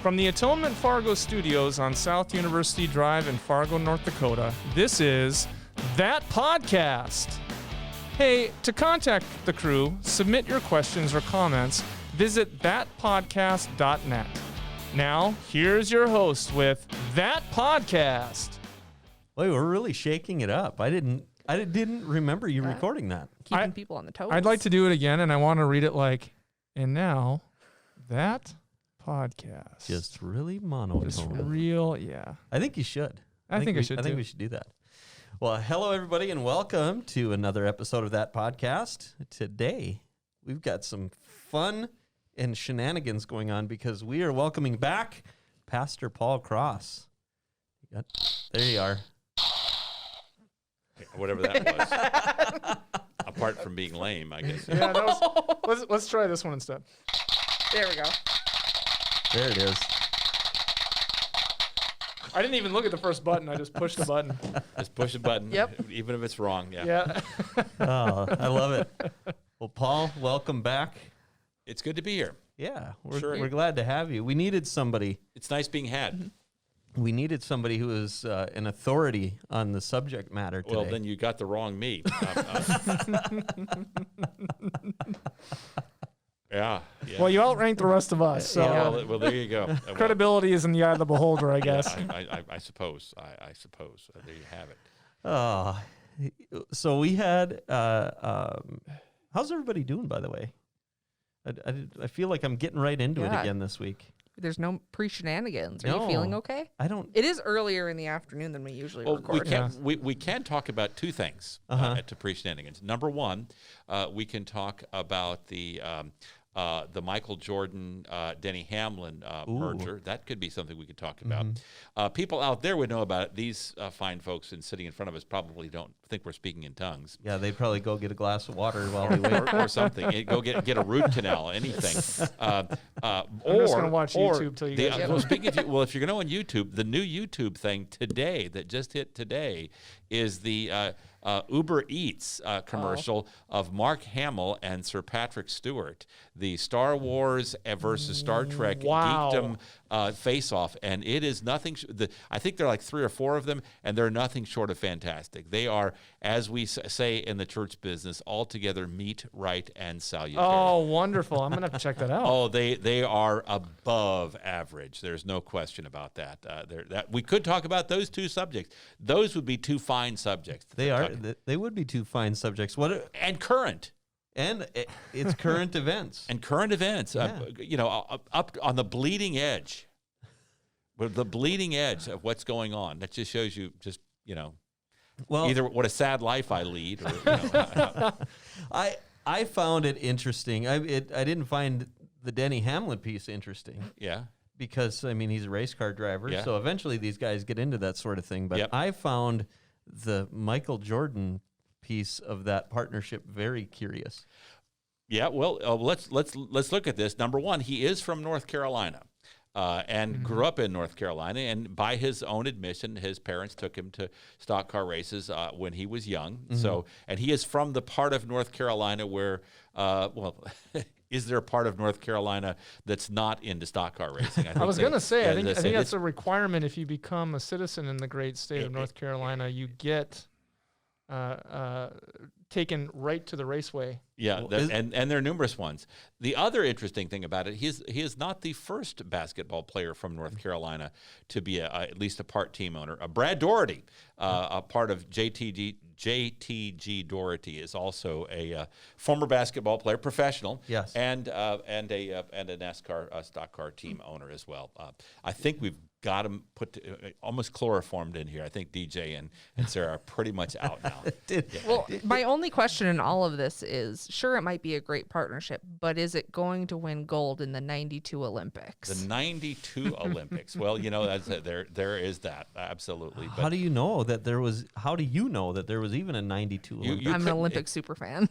From the Atonement Fargo studios on South University Drive in Fargo, North Dakota, this is That Podcast. Hey, to contact the crew, submit your questions or comments, visit thatpodcast.net. Now, here's your host with That Podcast. Wait, we're really shaking it up. I didn't remember you recording that. Keeping people on the toes. I'd like to do it again, and I want to read it like, and now, That Podcast. Just really monotone. Just real, yeah. I think you should. I think we should do that. Well, hello, everybody, and welcome to another episode of That Podcast. Today, we've got some fun and shenanigans going on because we are welcoming back Pastor Paul Cross. There you are. Whatever that was. Apart from being lame, I guess. Yeah, that was, let's try this one instead. There we go. There it is. I didn't even look at the first button. I just pushed the button. Just push a button, Yep. even if it's wrong. Yeah. Yeah. Oh, I love it. Well, Paul, welcome back. It's good to be here. Yeah, Sure. we're glad to have you. We needed somebody. It's nice being had. We needed somebody who is an authority on the subject matter today. Well, then you got the wrong me. Yeah. Well, you outranked the rest of us, so Well, there you go. credibility is in the eye of the beholder, I guess. I suppose. I suppose. There you have it. Oh, so we had. How's everybody doing, by the way? I feel like I'm getting right into it again this week. There's no pre-shenanigans. Are you feeling okay? I don't. It is earlier in the afternoon than we usually record. We can talk about two things to pre-shenanigans. Number one, we can talk about the Michael Jordan, Denny Hamlin merger. That could be something we could talk about. People out there would know about it. These fine folks sitting in front of us probably don't think we're speaking in tongues. Yeah, they'd probably go get a glass of water while we wait. or something. Go get a root canal, anything. I'm just going to watch YouTube till you guys well, if you're going to on YouTube, the new YouTube thing today that just hit today is the Uber Eats commercial of Mark Hamill and Sir Patrick Stewart, the Star Wars versus Star Trek geekdom face-off, and it is nothing. I think there are like 3 or 4 of them, and they're nothing short of fantastic. They are, as we say in the church business, altogether meet, right, and salutary. Oh, wonderful! I'm gonna have to check that out. Oh, they are above average. There's no question about that. That we could talk about those two subjects. Those would be two fine subjects. They would be two fine subjects. And current. And it's current events. And current events. Up on the bleeding edge. With the bleeding edge of what's going on. That just shows you either what a sad life I lead. Or, I found it interesting. I didn't find the Denny Hamlin piece interesting. Yeah. Because, he's a race car driver. Yeah. So eventually these guys get into that sort of thing. But I found the Michael Jordan piece of that partnership very curious. Yeah, well, let's look at this. Number one, he is from North Carolina. And grew up in North Carolina, and by his own admission, his parents took him to stock car races when he was young. So, and he is from the part of North Carolina where, is there a part of North Carolina that's not into stock car racing? I was going to say, I think that's a requirement. If you become a citizen in the great state of North Carolina, you get taken right to the raceway. Yeah, and there are numerous ones. The other interesting thing about it, he is not the first basketball player from North Carolina to be at least a part team owner. Brad Doherty, a part of JTG Doherty, is also a former basketball player, professional, yes, and a NASCAR stock car team owner as well. I think we've got him almost chloroformed in here. I think DJ and Sarah are pretty much out now. Well, my only question in all of this is, sure, it might be a great partnership, but is it going to win gold in the 92 Olympics? The 92 Olympics. Well, there is that. Absolutely. But how do you know that there was even a 92 Olympics? I'm an Olympic super fan.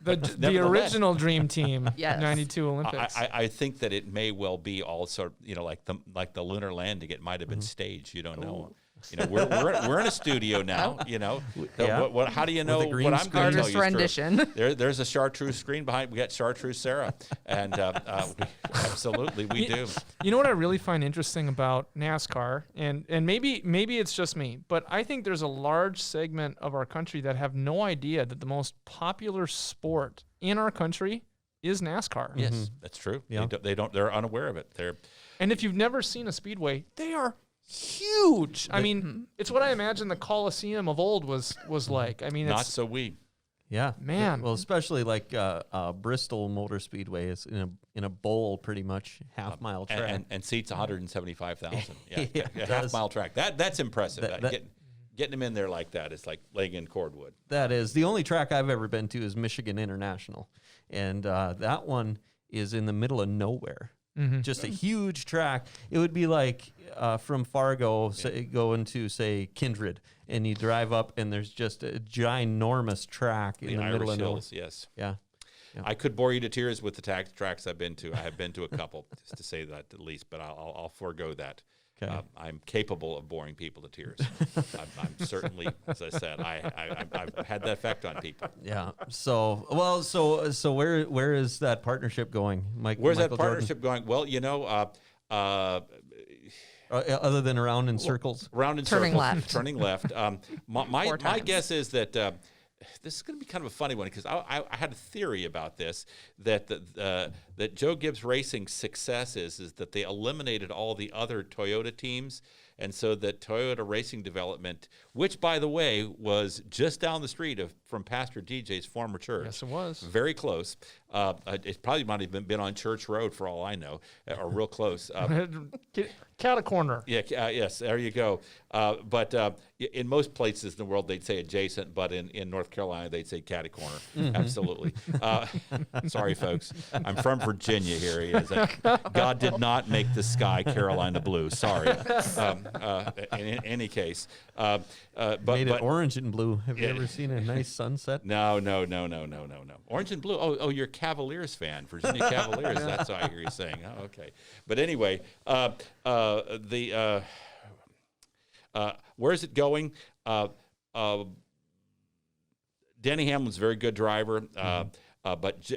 The original dream team, yes. 92 Olympics. I think that it may well be also, like the lunar landing. It might have been staged. You don't know. You know, we're in a studio now. You know, Yeah. how do you know With a green what I'm going to tell Artist you? rendition. There's a chartreuse screen behind. We got chartreuse Sarah, and absolutely we do. You know what I really find interesting about NASCAR, and maybe it's just me, but I think there's a large segment of our country that have no idea that the most popular sport in our country is NASCAR. Yes, that's true. Yeah. They're unaware of it. And if you've never seen a speedway, they are huge. I mean, it's what I imagine the Coliseum of old was like. I mean, Not it's so we. Yeah, Man. Well, especially like Bristol Motor Speedway is in a bowl, pretty much half-mile track. And seats 175,000. Yeah, Yeah, a it half-mile track. That's impressive. That- Getting them in there like that is like laying in cordwood. That is the only track I've ever been to is Michigan International, and that one is in the middle of nowhere. Just a huge track. It would be like from Fargo going to say Kindred, and you drive up and there's just a ginormous track in the middle of nowhere. Hills, yes. Yeah. I could bore you to tears with the tracks I've been to. I have been to a couple, just to say that at least, but I'll forego that. Okay. I'm capable of boring people to tears. I'm certainly, as I said, I've had that effect on people. Yeah. So where is that partnership going, Mike? Where's Michael that partnership going? Well, you know, other than around in circles? Round in Turning circles, left. Turning left. My Four times. guess is that this is going to be kind of a funny one because I had a theory about this that that Joe Gibbs Racing's success is that they eliminated all the other Toyota teams. And so that Toyota Racing Development, which, by the way, was just down the street from Pastor DJ's former church. Yes, it was. Very close. It probably might have been on Church Road for all I know, or real close. Cat a corner. Yeah, yes, there you go. But in most places in the world, they'd say adjacent, but in North Carolina, they'd say catty corner. Absolutely. Sorry, folks. I'm from Virginia here. He is. God did not make the sky Carolina blue. Sorry. In any case. Made it orange and blue. Have you ever seen a nice sunset? No. Orange and blue. Oh, you're a Cavaliers fan. Virginia Cavaliers. That's what I hear you saying. Oh, okay. But anyway, where is it going? Denny Hamlin's a very good driver. But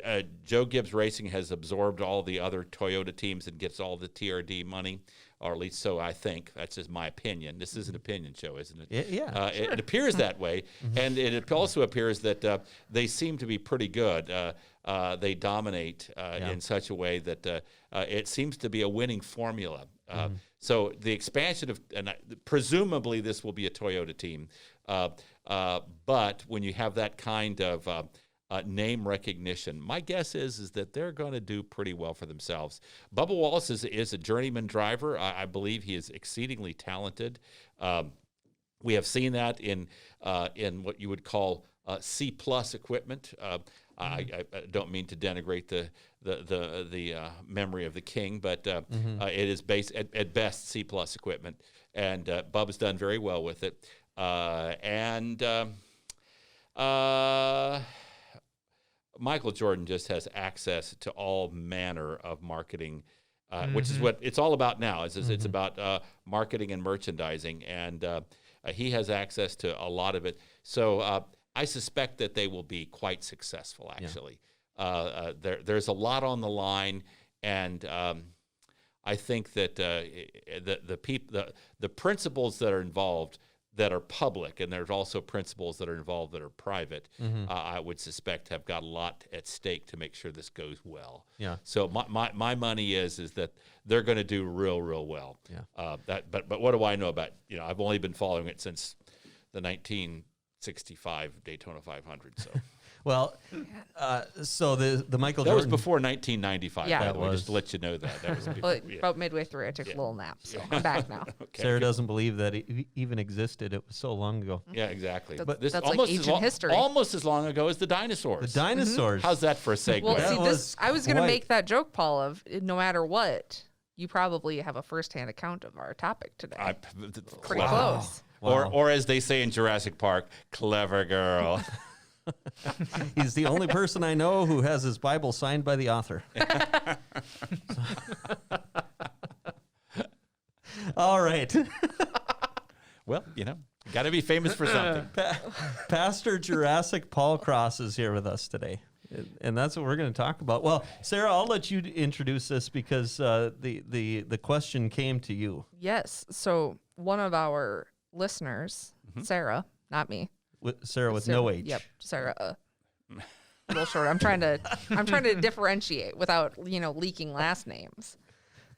Joe Gibbs Racing has absorbed all the other Toyota teams and gets all the TRD money, or at least so I think. That's just my opinion. This is an opinion show, isn't it? Yeah. Sure. It appears that way, and it also appears that they seem to be pretty good. They dominate in such a way that it seems to be a winning formula. So the expansion of, and presumably this will be a Toyota team, but when you have that kind of name recognition, my guess is that they're going to do pretty well for themselves. Bubba Wallace is a journeyman driver. I believe he is exceedingly talented. We have seen that in what you would call C+ equipment. I don't mean to denigrate the memory of the king, but it is based at best C+ equipment, and Bubba's done very well with it. Michael Jordan just has access to all manner of marketing, which is what it's all about now. It's about marketing and merchandising, and he has access to a lot of it. So I suspect that they will be quite successful, actually. There's a lot on the line, and I think that the principles that are involved that are public, and there's also principles that are involved that are private, I would suspect have got a lot at stake to make sure this goes well. Yeah. So my money is that they're going to do real well. Yeah. But what do I know about? I've only been following it since the 1965 Daytona 500. So. Well, so the Michael that Jordan was before 1995. Yeah. By the way, just to let you know that was before. Well, about midway through, I took a little nap, so I'm back now. Okay. Sarah doesn't believe that it even existed. It was so long ago. Yeah, exactly. But this that's like almost ancient history. Almost as long ago as the dinosaurs. The dinosaurs. How's that for a segue? Well, That see, was I was going to quite- make that joke, Paul, of no matter what, you probably have a firsthand account of our topic today. Pretty close. Wow. Or as they say in Jurassic Park, clever girl. He's the only person I know who has his Bible signed by the author. All right. Well, got to be famous for something. Pastor Jurassic Paul Cross is here with us today. And that's what we're going to talk about. Well, Sarah, I'll let you introduce this because the question came to you. Yes. So one of our listeners, Sarah, not me. Sarah with no H. Yep, Sarah. A little short. I'm trying to differentiate without leaking last names.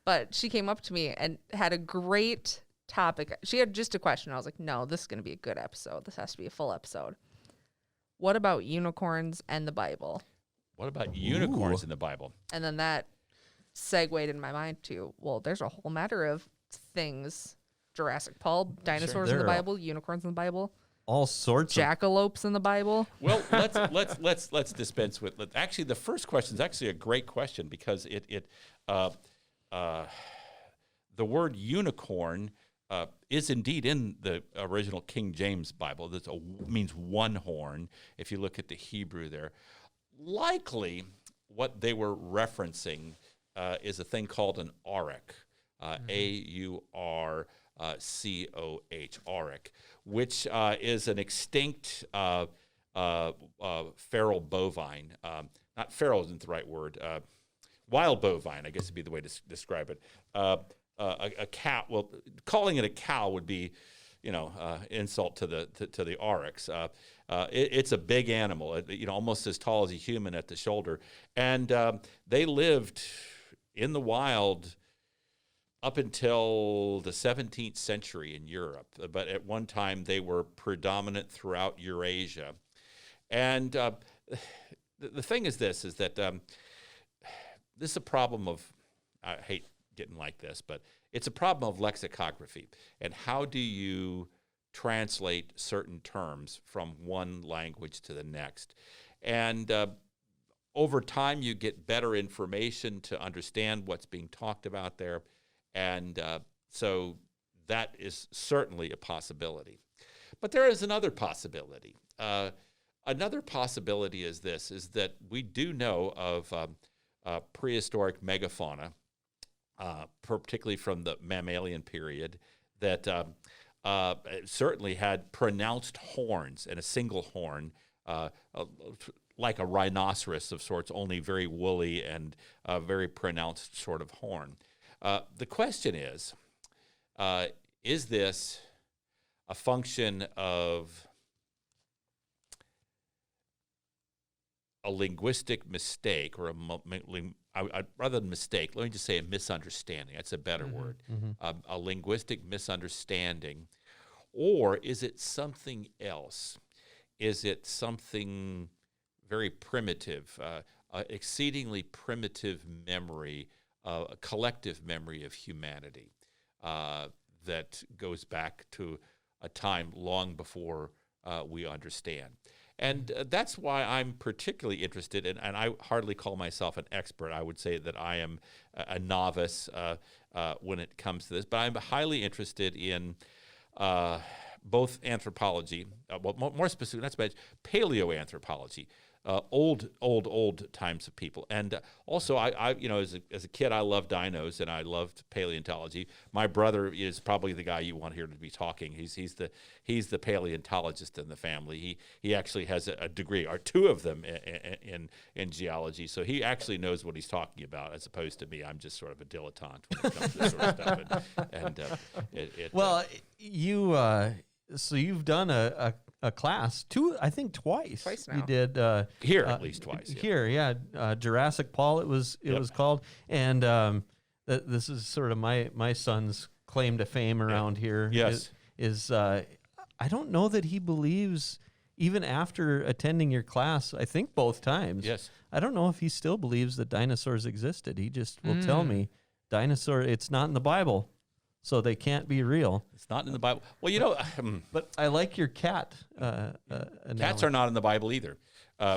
But she came up to me and had a great topic. She had just a question. I was like, no, this is going to be a good episode. This has to be a full episode. What about unicorns and the Bible? What about unicorns in the Bible? And then that segued in my mind to, well, there's a whole matter of things. Jurassic Paul, dinosaurs in the Bible, unicorns in the Bible, all sorts jackalopes in the Bible. Well, let's dispense with. Actually, the first question is actually a great question because the word unicorn is indeed in the original King James Bible. That means one horn. If you look at the Hebrew there, likely what they were referencing is a thing called an auric, A-U-R-C-O-H, auric, which is an extinct feral bovine. Not feral isn't the right word. Wild bovine, I guess would be the way to describe it. A cow. Well, calling it a cow would be, insult to the oryx. It's a big animal, almost as tall as a human at the shoulder, and they lived in the wild up until the 17th century in Europe. But at one time, they were predominant throughout Eurasia, and the thing is this: is that this is a problem of, I hate getting like this, but it's a problem of lexicography. And how do you translate certain terms from one language to the next? And over time, you get better information to understand what's being talked about there. And so that is certainly a possibility. But there is another possibility. Another possibility is this, is that we do know of prehistoric megafauna, particularly from the mammalian period, that certainly had pronounced horns and a single horn, like a rhinoceros of sorts, only very woolly and a very pronounced sort of horn. The question is this a function of a linguistic mistake, or rather than mistake, let me just say a misunderstanding. That's a better word. A linguistic misunderstanding. Or is it something else? Is it something very primitive, exceedingly primitive memory, a collective memory of humanity that goes back to a time long before we understand? And that's why I'm particularly interested in, and I hardly call myself an expert. I would say that I am a novice when it comes to this, but I'm highly interested in both anthropology, more specifically, not so much paleoanthropology, old times of people, and also I as a kid I loved dinos and I loved paleontology. My brother is probably the guy you want here to be talking. He's the paleontologist in the family. He actually has a degree, or two of them in geology, so he actually knows what he's talking about, as opposed to me. I'm just sort of a dilettante when it comes to this sort of stuff. So you've done a class twice. Twice now. You did here at least twice. Here, Jurassic Paul. It was called, and this is sort of my son's claim to fame around here. Yes, is I don't know that he believes, even after attending your class, I think both times. Yes, I don't know if he still believes that dinosaurs existed. He just will tell me it's not in the Bible. So they can't be real. It's not in the Bible. Well, but I like your cat. Cats are not in the Bible either,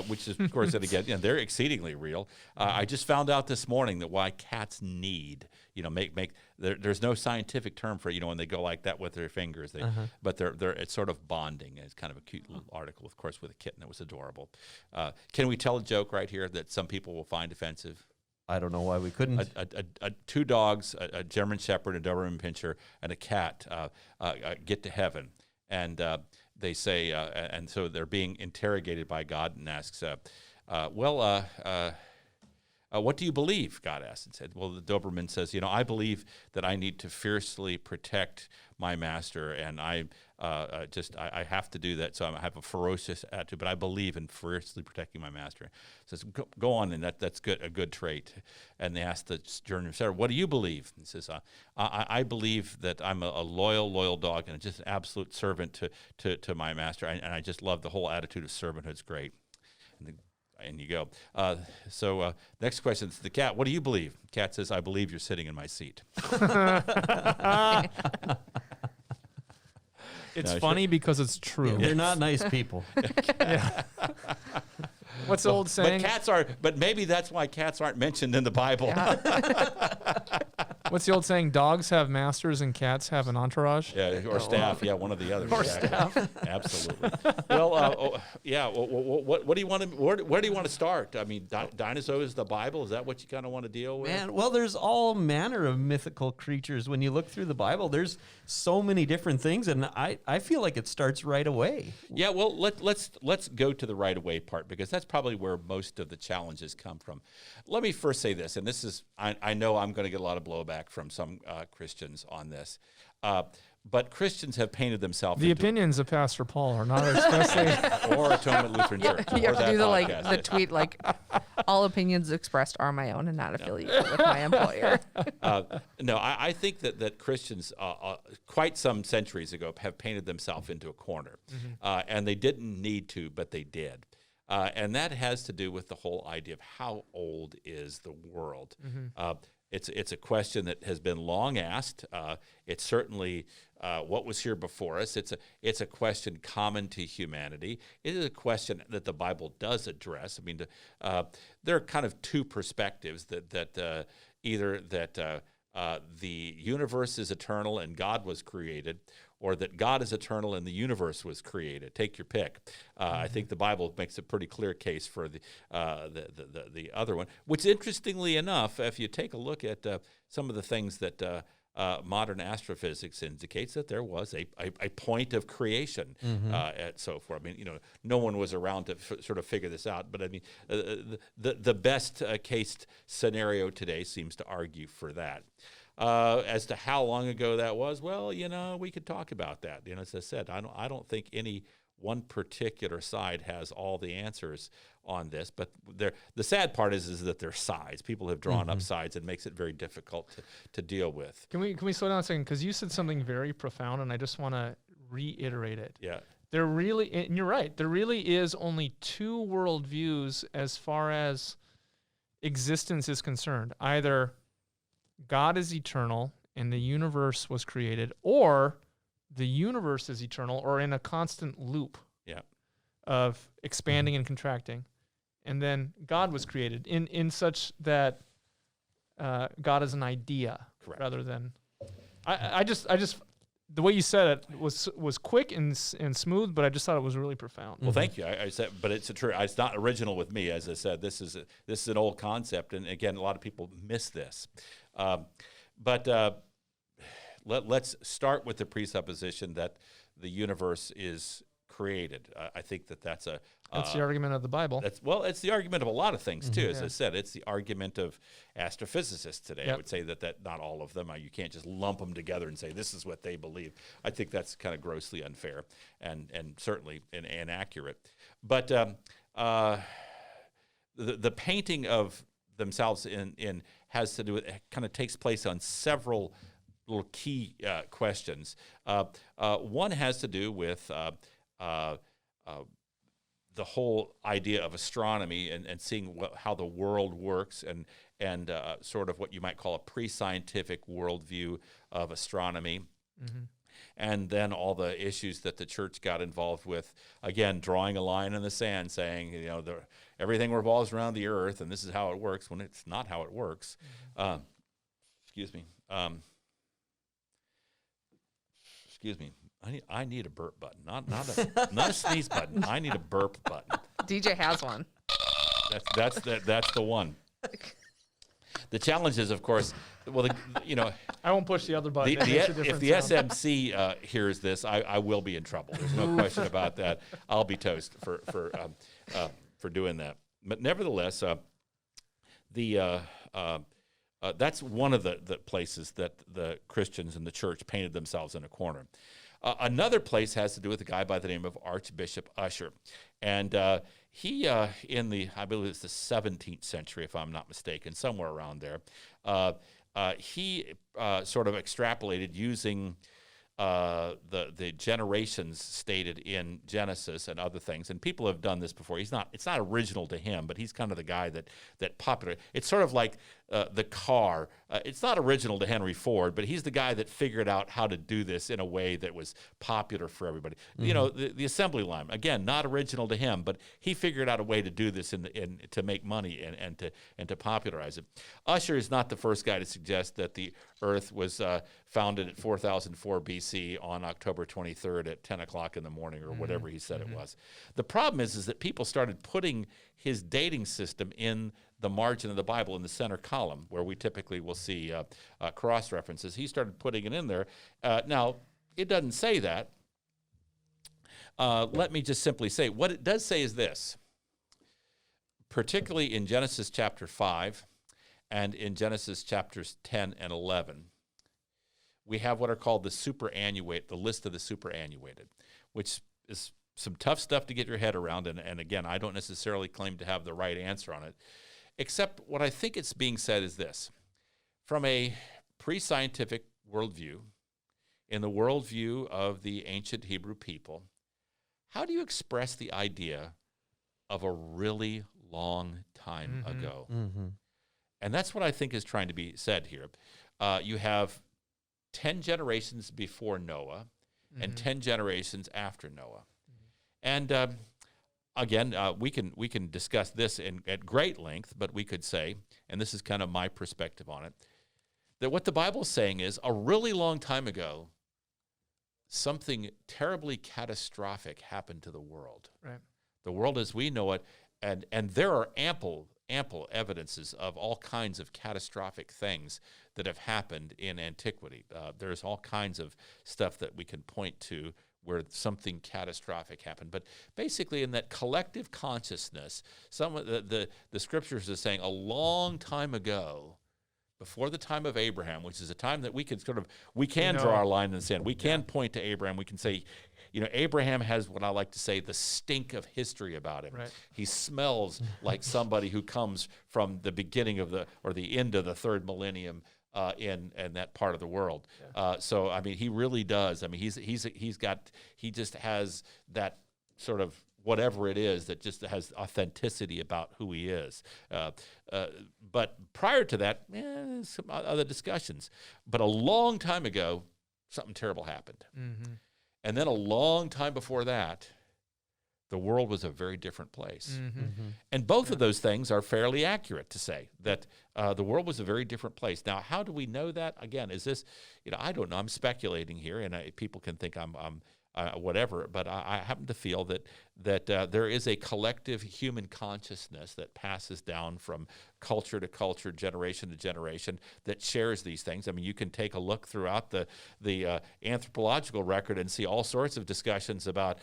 which is, of course, and again, they're exceedingly real. I just found out this morning that why cats need, there's no scientific term for, when they go like that with their fingers, but it's sort of bonding. It's kind of a cute little article, of course, with a kitten that was adorable. Can we tell a joke right here that some people will find offensive? I don't know why we couldn't. Two dogs, a German Shepherd, a Doberman Pinscher, and a cat get to heaven. and they say, and so they're being interrogated by God, and asks, what do you believe? God asked, and said, well, the Doberman says, I believe that I need to fiercely protect my master, and I have to do that, so I have a ferocious attitude, but I believe in fiercely protecting my master. Says, go on, and that's good, a good trait. And they asked the journeyman, sir, what do you believe? He says, I believe that I'm a loyal dog, and just an absolute servant to my master, and I just love the whole attitude of servanthood. It's great. And you go. Next question is the cat. What do you believe? Cat says, I believe you're sitting in my seat. It's funny because it's true. They're not nice people. Yeah. What's the old saying? But maybe that's why cats aren't mentioned in the Bible. Yeah. What's the old saying? Dogs have masters and cats have an entourage. Yeah, or staff. Yeah, one of the others. Or staff. Absolutely. Well, What do you want to? Where do you want to start? I mean, dinosaurs, the Bible. Is that what you kind of want to deal with? Man, well, there's all manner of mythical creatures. When you look through the Bible, there's so many different things, and I feel like it starts right away. Yeah. Well, let's go to the right away part, because that's probably where most of the challenges come from. Let me first say this, and this is I know I'm going to get a lot of blowback from some Christians on this, but Christians have painted themselves. The opinions of Pastor Paul are not especially or Atonement Lutheran Church. You have or to do that the tweet all opinions expressed are my own and not affiliated with my employer. No, I think that Christians quite some centuries ago have painted themselves into a corner, and they didn't need to, but they did. And that has to do with the whole idea of how old is the world. It's a question that has been long asked. It's certainly what was here before us. It's a question common to humanity. It is a question that the Bible does address. I mean, there are kind of two perspectives that either that the universe is eternal and God was created, or that God is eternal and the universe was created. Take your pick. I think the Bible makes a pretty clear case for the other one, which, interestingly enough, if you take a look at some of the things that modern astrophysics indicates, that there was a point of creation, and so forth. I mean, no one was around to sort of figure this out, but I mean, the best case scenario today seems to argue for that. As to how long ago that was, well, we could talk about that. As I said, I don't think any one particular side has all the answers on this, but the sad part is that there's sides. People have drawn up sides, and makes it very difficult to deal with. Can we slow down a second? Because you said something very profound, and I just want to reiterate it. Yeah. There really, and you're right, there really is only two worldviews as far as existence is concerned. Either God is eternal and the universe was created, or the universe is eternal or in a constant loop of expanding and contracting. And then God was created in such that God is an idea. Correct. Rather than I just the way you said it was quick and smooth, but I just thought it was really profound. Well, thank you. I said, but it's true. It's not original with me. As I said, this is an old concept, and again, a lot of people miss this. But let's start with the presupposition that the universe is created. I think that's the argument of the Bible. It's the argument of a lot of things too. As I said, it's the argument of astrophysicists today. I would say that not all of them. You can't just lump them together and say this is what they believe. I think that's kind of grossly unfair and certainly inaccurate. But the painting of themselves in has to do with, kind of takes place on several little key questions. One has to do with the whole idea of astronomy and seeing how the world works and sort of what you might call a pre-scientific worldview of astronomy. And then all the issues that the church got involved with, again, drawing a line in the sand, saying, everything revolves around the earth, and this is how it works, when it's not how it works. Excuse me. I need a burp button, not a sneeze button. I need a burp button. DJ has one. That's the one. The challenge is, of course, well, I won't push the other button. if the SMC hears this, I will be in trouble. There's no question about that. I'll be toast for doing that. But nevertheless, that's one of the places that the Christians in the church painted themselves in a corner. Another place has to do with a guy by the name of Archbishop Usher. And he, I believe it's the 17th century, if I'm not mistaken, somewhere around there, he sort of extrapolated using the generations stated in Genesis and other things, and people have done this before. It's not original to him, but he's kind of the guy that popular. It's sort of like the car. It's not original to Henry Ford, but he's the guy that figured out how to do this in a way that was popular for everybody. Mm-hmm. The assembly line, again, not original to him, but he figured out a way to do this to make money and to popularize it. Usher is not the first guy to suggest that the Earth was founded at 4004 BC on October 23rd at 10 o'clock in the morning or whatever he said it was. The problem is that people started putting his dating system in the margin of the Bible in the center column, where we typically will see cross references. He started putting it in there. Now, it doesn't say that. Let me just simply say, what it does say is this, particularly in Genesis chapter 5 and in Genesis chapters 10 and 11, we have what are called the list of the superannuated, which is some tough stuff to get your head around. And again, I don't necessarily claim to have the right answer on it. Except what I think it's being said is this. From a pre-scientific worldview, in the worldview of the ancient Hebrew people, how do you express the idea of a really long time ago? Mm-hmm. And that's what I think is trying to be said here. You have 10 generations before Noah and 10 generations after Noah. And again, we can discuss this at great length, but we could say, and this is kind of my perspective on it, that what the Bible is saying is a really long time ago, something terribly catastrophic happened to the world. Right. The world as we know it, and there are ample evidences of all kinds of catastrophic things that have happened in antiquity. There's all kinds of stuff that we can point to where something catastrophic happened. But basically in that collective consciousness, some of the scriptures are saying a long time ago, before the time of Abraham, which is a time that we can draw our line in the sand. We can point to Abraham. We can say, Abraham has what I like to say, the stink of history about him. Right. He smells like somebody who comes from the beginning of the end of the third millennium in that part of the world. Yeah. So I mean, he really does. I mean, he just has that sort of whatever it is that just has authenticity about who he is. But prior to that, some other discussions. But a long time ago, something terrible happened. Mm-hmm. And then a long time before that, the world was a very different place. Mm-hmm. Mm-hmm. And both of those things are fairly accurate to say, that the world was a very different place. Now, how do we know that? Again, is this, I don't know. I'm speculating here, and people can think I'm whatever, but I happen to feel that there is a collective human consciousness that passes down from culture to culture, generation to generation, that shares these things. I mean, you can take a look throughout the anthropological record and see all sorts of discussions about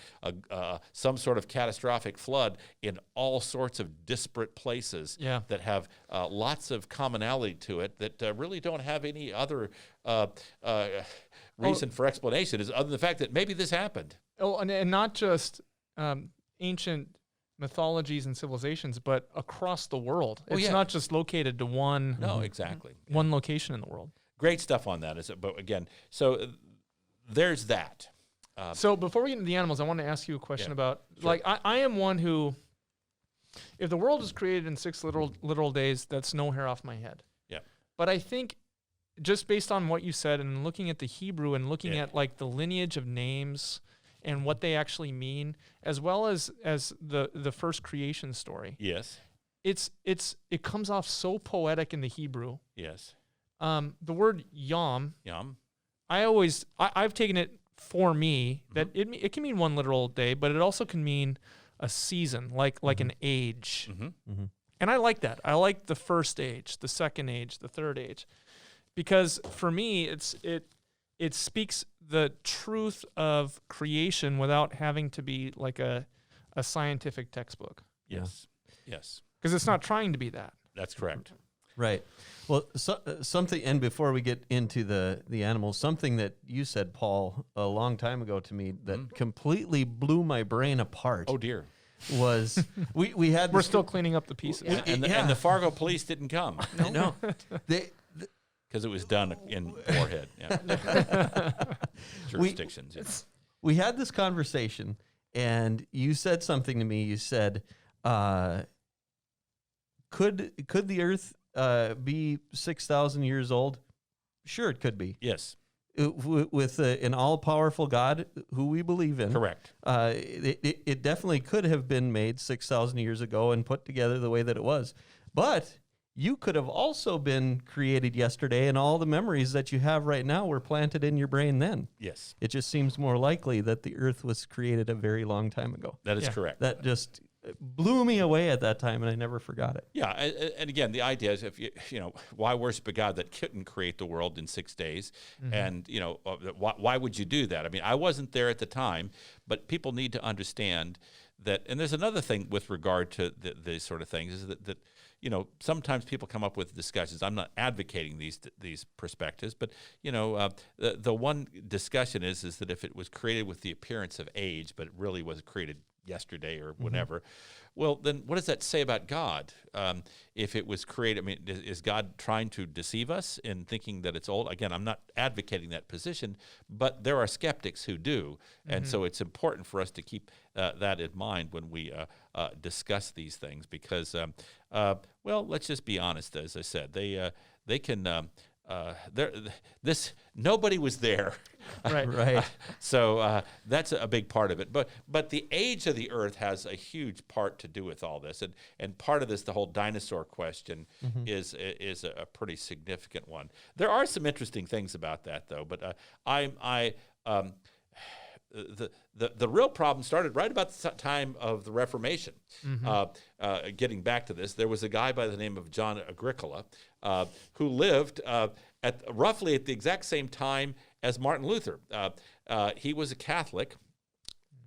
some sort of catastrophic flood in all sorts of disparate places that have lots of commonality to it that really don't have any other reason for explanation, is other than the fact that maybe this happened. Oh, and not just ancient mythologies and civilizations, but across the world. It's not just located to one. No, exactly. One location in the world. Great stuff on that. But again, so there's that. So before we get into the animals, I want to ask you a question about, like, I am one who, if the world is created in 6 literal days, that's no hair off my head. Yeah. But I think, just based on what you said and looking at the Hebrew and looking at like the lineage of names and what they actually mean, as well as the first creation story. Yes. It comes off so poetic in the Hebrew. Yes. The word yom. Yom. I've taken it for me that it can mean 1 literal day, but it also can mean a season, like an age. Mm-hmm. Mm-hmm. And I like that. I like the first age, the second age, the third age, because for me, it speaks the truth of creation without having to be like a scientific textbook. Yes. Yes. Because it's not trying to be that. That's correct. Right. Well, something, and before we get into the animals, something that you said, Paul, a long time ago to me that completely blew my brain apart. Oh dear. Was we had We're still cleaning up the pieces. And the Fargo police didn't come no they because it was done in Moorhead. Yeah. Jurisdictions. Yes. we had this conversation, and you said something to me. You said, could the Earth be 6,000 years old? Sure, it could be. Yes. With an all-powerful God who we believe in. Correct. It definitely could have been made 6,000 years ago and put together the way that it was. But you could have also been created yesterday, and all the memories that you have right now were planted in your brain then. Yes. It just seems more likely that the Earth was created a very long time ago. That is Yeah. correct. That just blew me away at that time, and I never forgot it. Yeah, and again, the idea is if you know, why worship a God that couldn't create the world in 6 days, and why would you do that? I mean, I wasn't there at the time, but people need to understand that. And there's another thing with regard to these sort of things is that sometimes people come up with discussions. I'm not advocating these perspectives, but the one discussion is that if it was created with the appearance of age, but it really was created yesterday or whenever, well, then what does that say about God? If it was created, I mean, is God trying to deceive us in thinking that it's old? Again, I'm not advocating that position, but there are skeptics who do, and so it's important for us to keep that in mind when we discuss these things, because, well, let's just be honest. As I said, they can. Nobody was there. Right. So that's a big part of it. But the age of the Earth has a huge part to do with all this, and part of this, the whole dinosaur question, is a pretty significant one. There are some interesting things about that, though. But the real problem started right about the time of the Reformation. Getting back to this, there was a guy by the name of John Agricola who lived roughly at the exact same time as Martin Luther. He was a Catholic,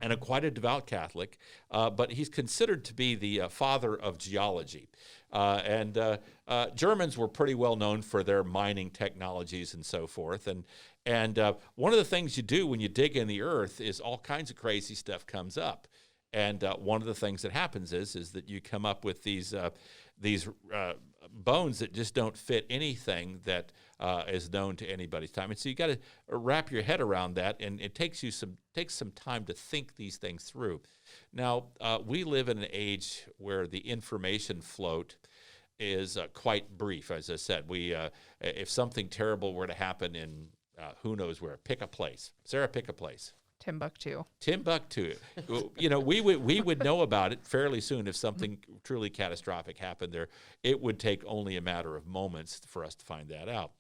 and quite a devout Catholic, but he's considered to be the father of geology. And Germans were pretty well known for their mining technologies and so forth. And one of the things you do when you dig in the earth is all kinds of crazy stuff comes up. And one of the things that happens is that you come up with these bones that just don't fit anything that is known to anybody's time. And so you got to wrap your head around that, and it takes some time to think these things through. Now, we live in an age where the information float is quite brief. As I said, if something terrible were to happen in who knows where, pick a place. Sarah, pick a place. Timbuktu. We would know about it fairly soon if something truly catastrophic happened there. It would take only a matter of moments for us to find that out.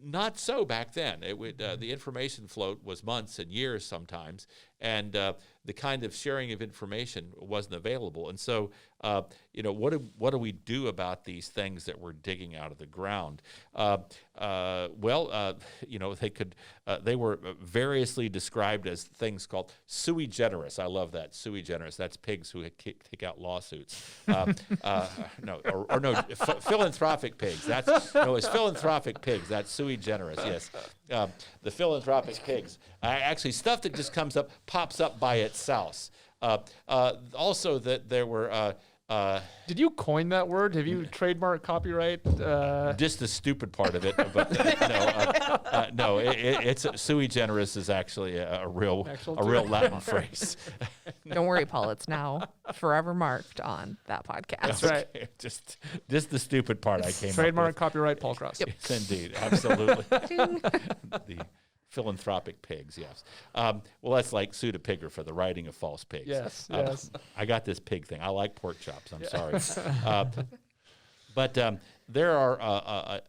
Not so back then. It would the information float was months and years sometimes, and the kind of sharing of information wasn't available. And so, what do we do about these things that we're digging out of the ground? They were variously described as things called sui generis. I love that, sui generis. That's pigs who take out lawsuits. Philanthropic pigs. It's philanthropic pigs. That's sui generis. Yes, the philanthropic pigs. Actually, stuff that just pops up by itself. Also, that there were. Did you coin that word? Have you trademark copyright? Just the stupid part of it, but no. It's sui generis is actually a real Latin phrase. Don't worry, Paul. It's now forever marked on that podcast. That's right. Just the stupid part I came Trademark, up copyright, Paul Cross. Yep. with. Yes, indeed, absolutely. Ding. The philanthropic pigs, yes. Well, that's like pseudopigger for the writing of false pigs. Yes. I got this pig thing. I like pork chops. I'm sorry. But there are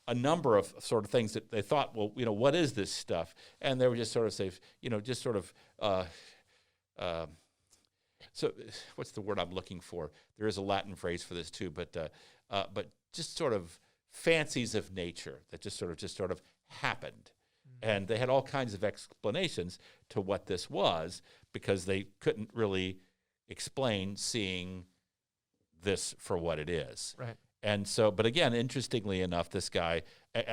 a number of sort of things that they thought, well, what is this stuff? And they were just sort of say, So what's the word I'm looking for? There is a Latin phrase for this too, but just sort of fancies of nature that just sort of happened. And they had all kinds of explanations to what this was because they couldn't really explain seeing this for what it is. Right. And so, but again, interestingly enough, this guy,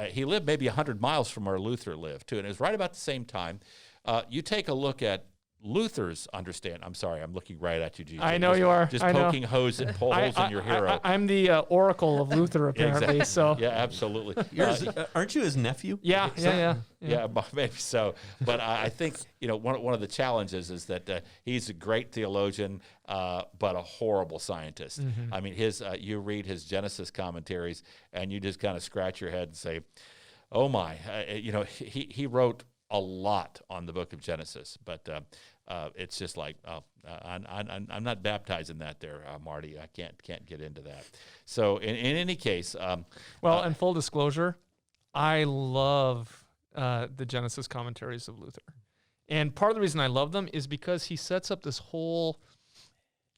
he lived maybe 100 miles from where Luther lived too, and it was right about the same time. You take a look at Luther's understand. I'm sorry, I'm looking right at you, Jesus. I know you are. Just I know. poking holes in your hero. I'm the oracle of Luther, apparently. Exactly. So Yeah, absolutely. Aren't you his nephew? yeah. Yeah, maybe so. But I think one of the challenges is that he's a great theologian, but a horrible scientist. Mm-hmm. I mean, you read his Genesis commentaries, and you just kind of scratch your head and say, "Oh my!" He wrote a lot on the book of Genesis, but it's just like, I'm not baptized in that there, Marty. I can't get into that. So in any case, and full disclosure, I love the Genesis commentaries of Luther. And part of the reason I love them is because he sets up this whole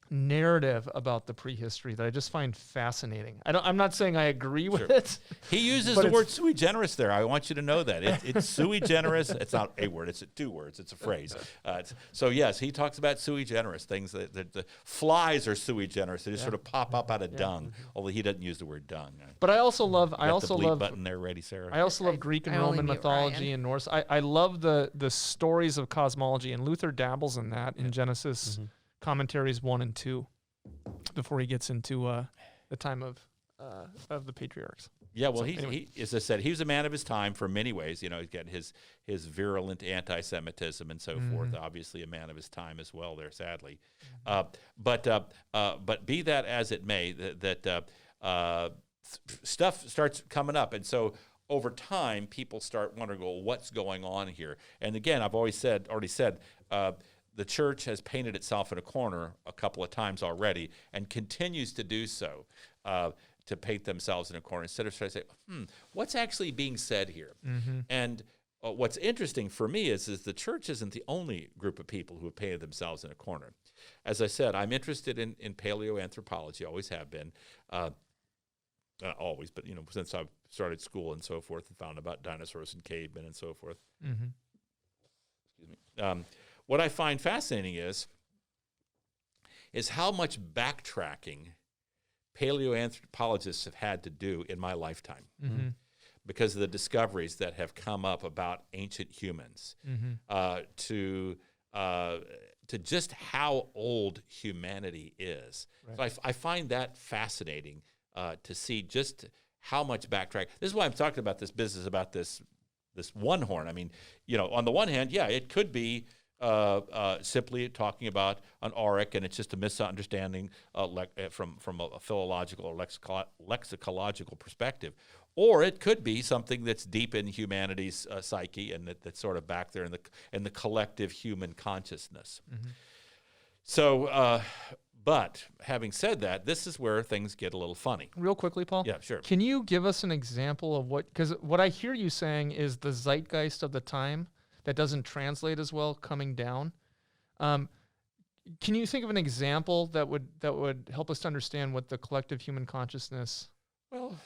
narrative about the prehistory that I just find fascinating. I'm not saying I agree with it. He uses but the word sui generis there. I want you to know that. It's sui generis. It's not a word. It's two words. It's a phrase. So yes, he talks about sui generis, things that the flies are sui generis. They just sort of pop up out of dung, although he doesn't use the word dung. But I also love the bleep button there ready, Sarah. I also love Greek and I only Roman mute mythology Ryan. and Norse. I love the stories of cosmology, and Luther dabbles in that in Genesis commentaries 1 and 2 before he gets into the time of the patriarchs. Yeah, well, So, he, anyway. he, as I said, he was a man of his time for many ways. He's got his virulent anti-Semitism and so forth. Obviously, a man of his time as well. There, sadly, but be that as it may, stuff starts coming up, and so over time, people start wondering, well, what's going on here? And again, I've already said. The church has painted itself in a corner a couple of times already and continues to do so, to paint themselves in a corner instead of trying to say, what's actually being said here? And what's interesting for me is the church isn't the only group of people who have painted themselves in a corner. As I said, I'm interested in paleoanthropology, always have been, not always, but since I've started school and so forth and found about dinosaurs and cavemen and so forth. Excuse me. What I find fascinating is how much backtracking paleoanthropologists have had to do in my lifetime because of the discoveries that have come up about ancient humans, to just how old humanity is. Right. So I find that fascinating to see just how much backtrack. This is why I'm talking about this business about this one horn. I mean, on the one hand, yeah, it could be simply talking about an auric, and it's just a misunderstanding from a philological or lexicological perspective. Or it could be something that's deep in humanity's psyche and that's sort of back there in the collective human consciousness. So, but having said that, this is where things get a little funny. Real quickly, Paul? Yeah, sure. Can you give us an example of because what I hear you saying is the zeitgeist of the time that doesn't translate as well coming down. Can you think of an example that would help us to understand what the collective human consciousness? Well,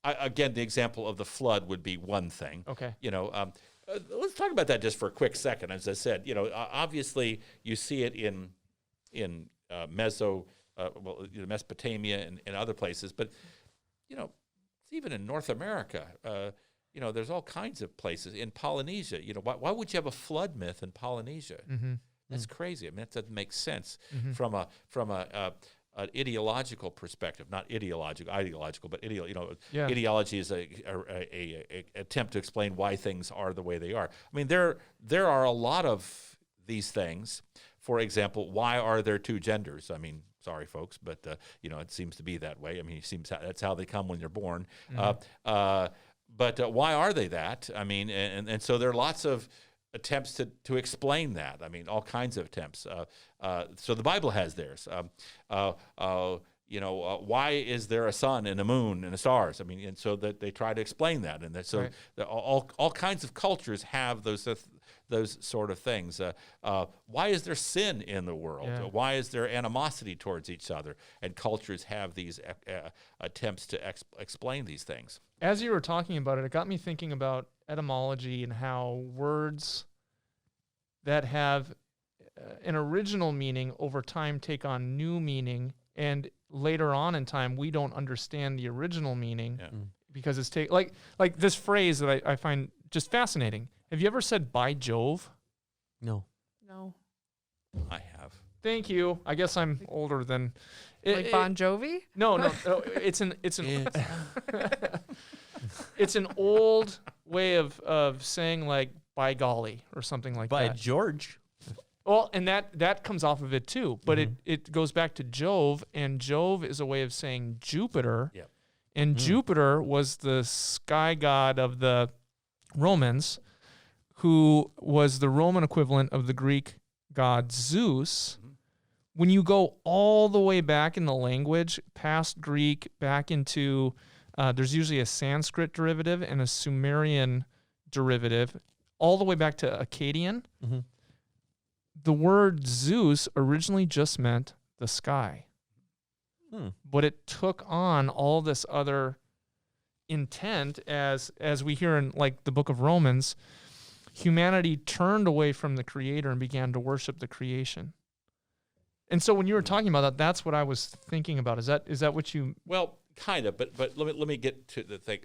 again, the example of the flood would be one thing. Okay. Let's talk about that just for a quick second. As I said, obviously you see it in Mesopotamia and other places, but even in North America. There's all kinds of places in Polynesia. Why would you have a flood myth in Polynesia? That's crazy. I mean, that doesn't make sense from an ideological perspective. Not ideological, but ideology is a attempt to explain why things are the way they are. I mean, there are a lot of these things. For example, why are there two genders? I mean, sorry, folks, but it seems to be that way. I mean, that's how they come when you're born. But why are they that? I mean, and so there are lots of attempts to explain that. I mean, all kinds of attempts. So the Bible has theirs. why is there a sun and a moon and the stars? I mean, and so that they try to explain that, and that, so Right. all kinds of cultures have those sort of things. Why is there sin in the world? Yeah. Why is there animosity towards each other? And cultures have these attempts to explain these things. As you were talking about it, it got me thinking about etymology and how words that have an original meaning over time take on new meaning, and later on in time we don't understand the original meaning because it's like this phrase that I find just fascinating. Have you ever said "by Jove"? No. No. I have. Thank you. I guess I'm older than Like Bon Jovi? No. It's an it's an old way of saying like "by golly" or something like By that. George. Well, and that comes off of it too, but it goes back to Jove, and Jove is a way of saying Jupiter. Yep. And Jupiter was the sky god of the Romans, who was the Roman equivalent of the Greek god Zeus. When you go all the way back in the language, past Greek, back into, there's usually a Sanskrit derivative and a Sumerian derivative, all the way back to Akkadian. The word Zeus originally just meant the sky. But it took on all this other intent as we hear in like the book of Romans. Humanity turned away from the Creator and began to worship the creation. And so when you were talking about that, that's what I was thinking about. Is that what you... Well, kind of, but let me get to the thing.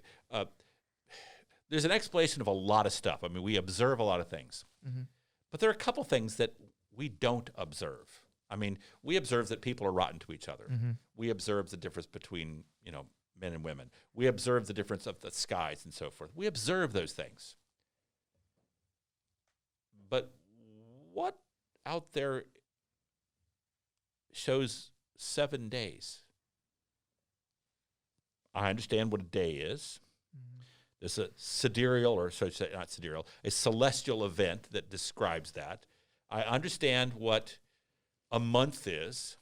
There's an explanation of a lot of stuff. I mean, we observe a lot of things. But there are a couple things that we don't observe. I mean, we observe that people are rotten to each other. We observe the difference between, men and women. We observe the difference of the skies and so forth. We observe those things. But what out there shows 7 days? I understand what a day is. There's a sidereal, or so to say, not sidereal, a celestial event that describes that. I understand what a month is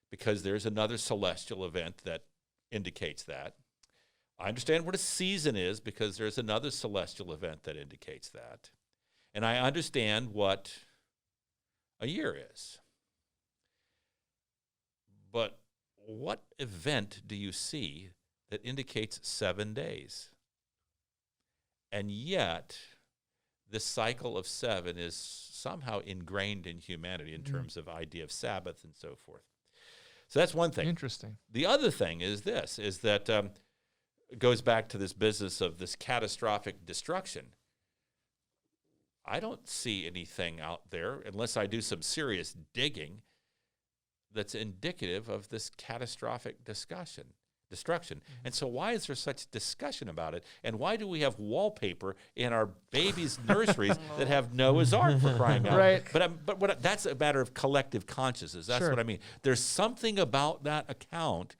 because there's another celestial event that indicates that. I understand what a season is because there's another celestial event that indicates that. And I understand what a year is. But what event do you see that indicates 7 days? And yet, this cycle of 7 is somehow ingrained in humanity in terms of idea of Sabbath and so forth. So that's one thing. Interesting. The other thing is this, is that it goes back to this business of this catastrophic destruction. I don't see anything out there, unless I do some serious digging, that's indicative of this catastrophic destruction. And so why is there such discussion about it? And why do we have wallpaper in our babies' nurseries that have Noah's Ark, for crying out? Right. But that's a matter of collective consciousness. That's Sure. what I mean. There's something about that account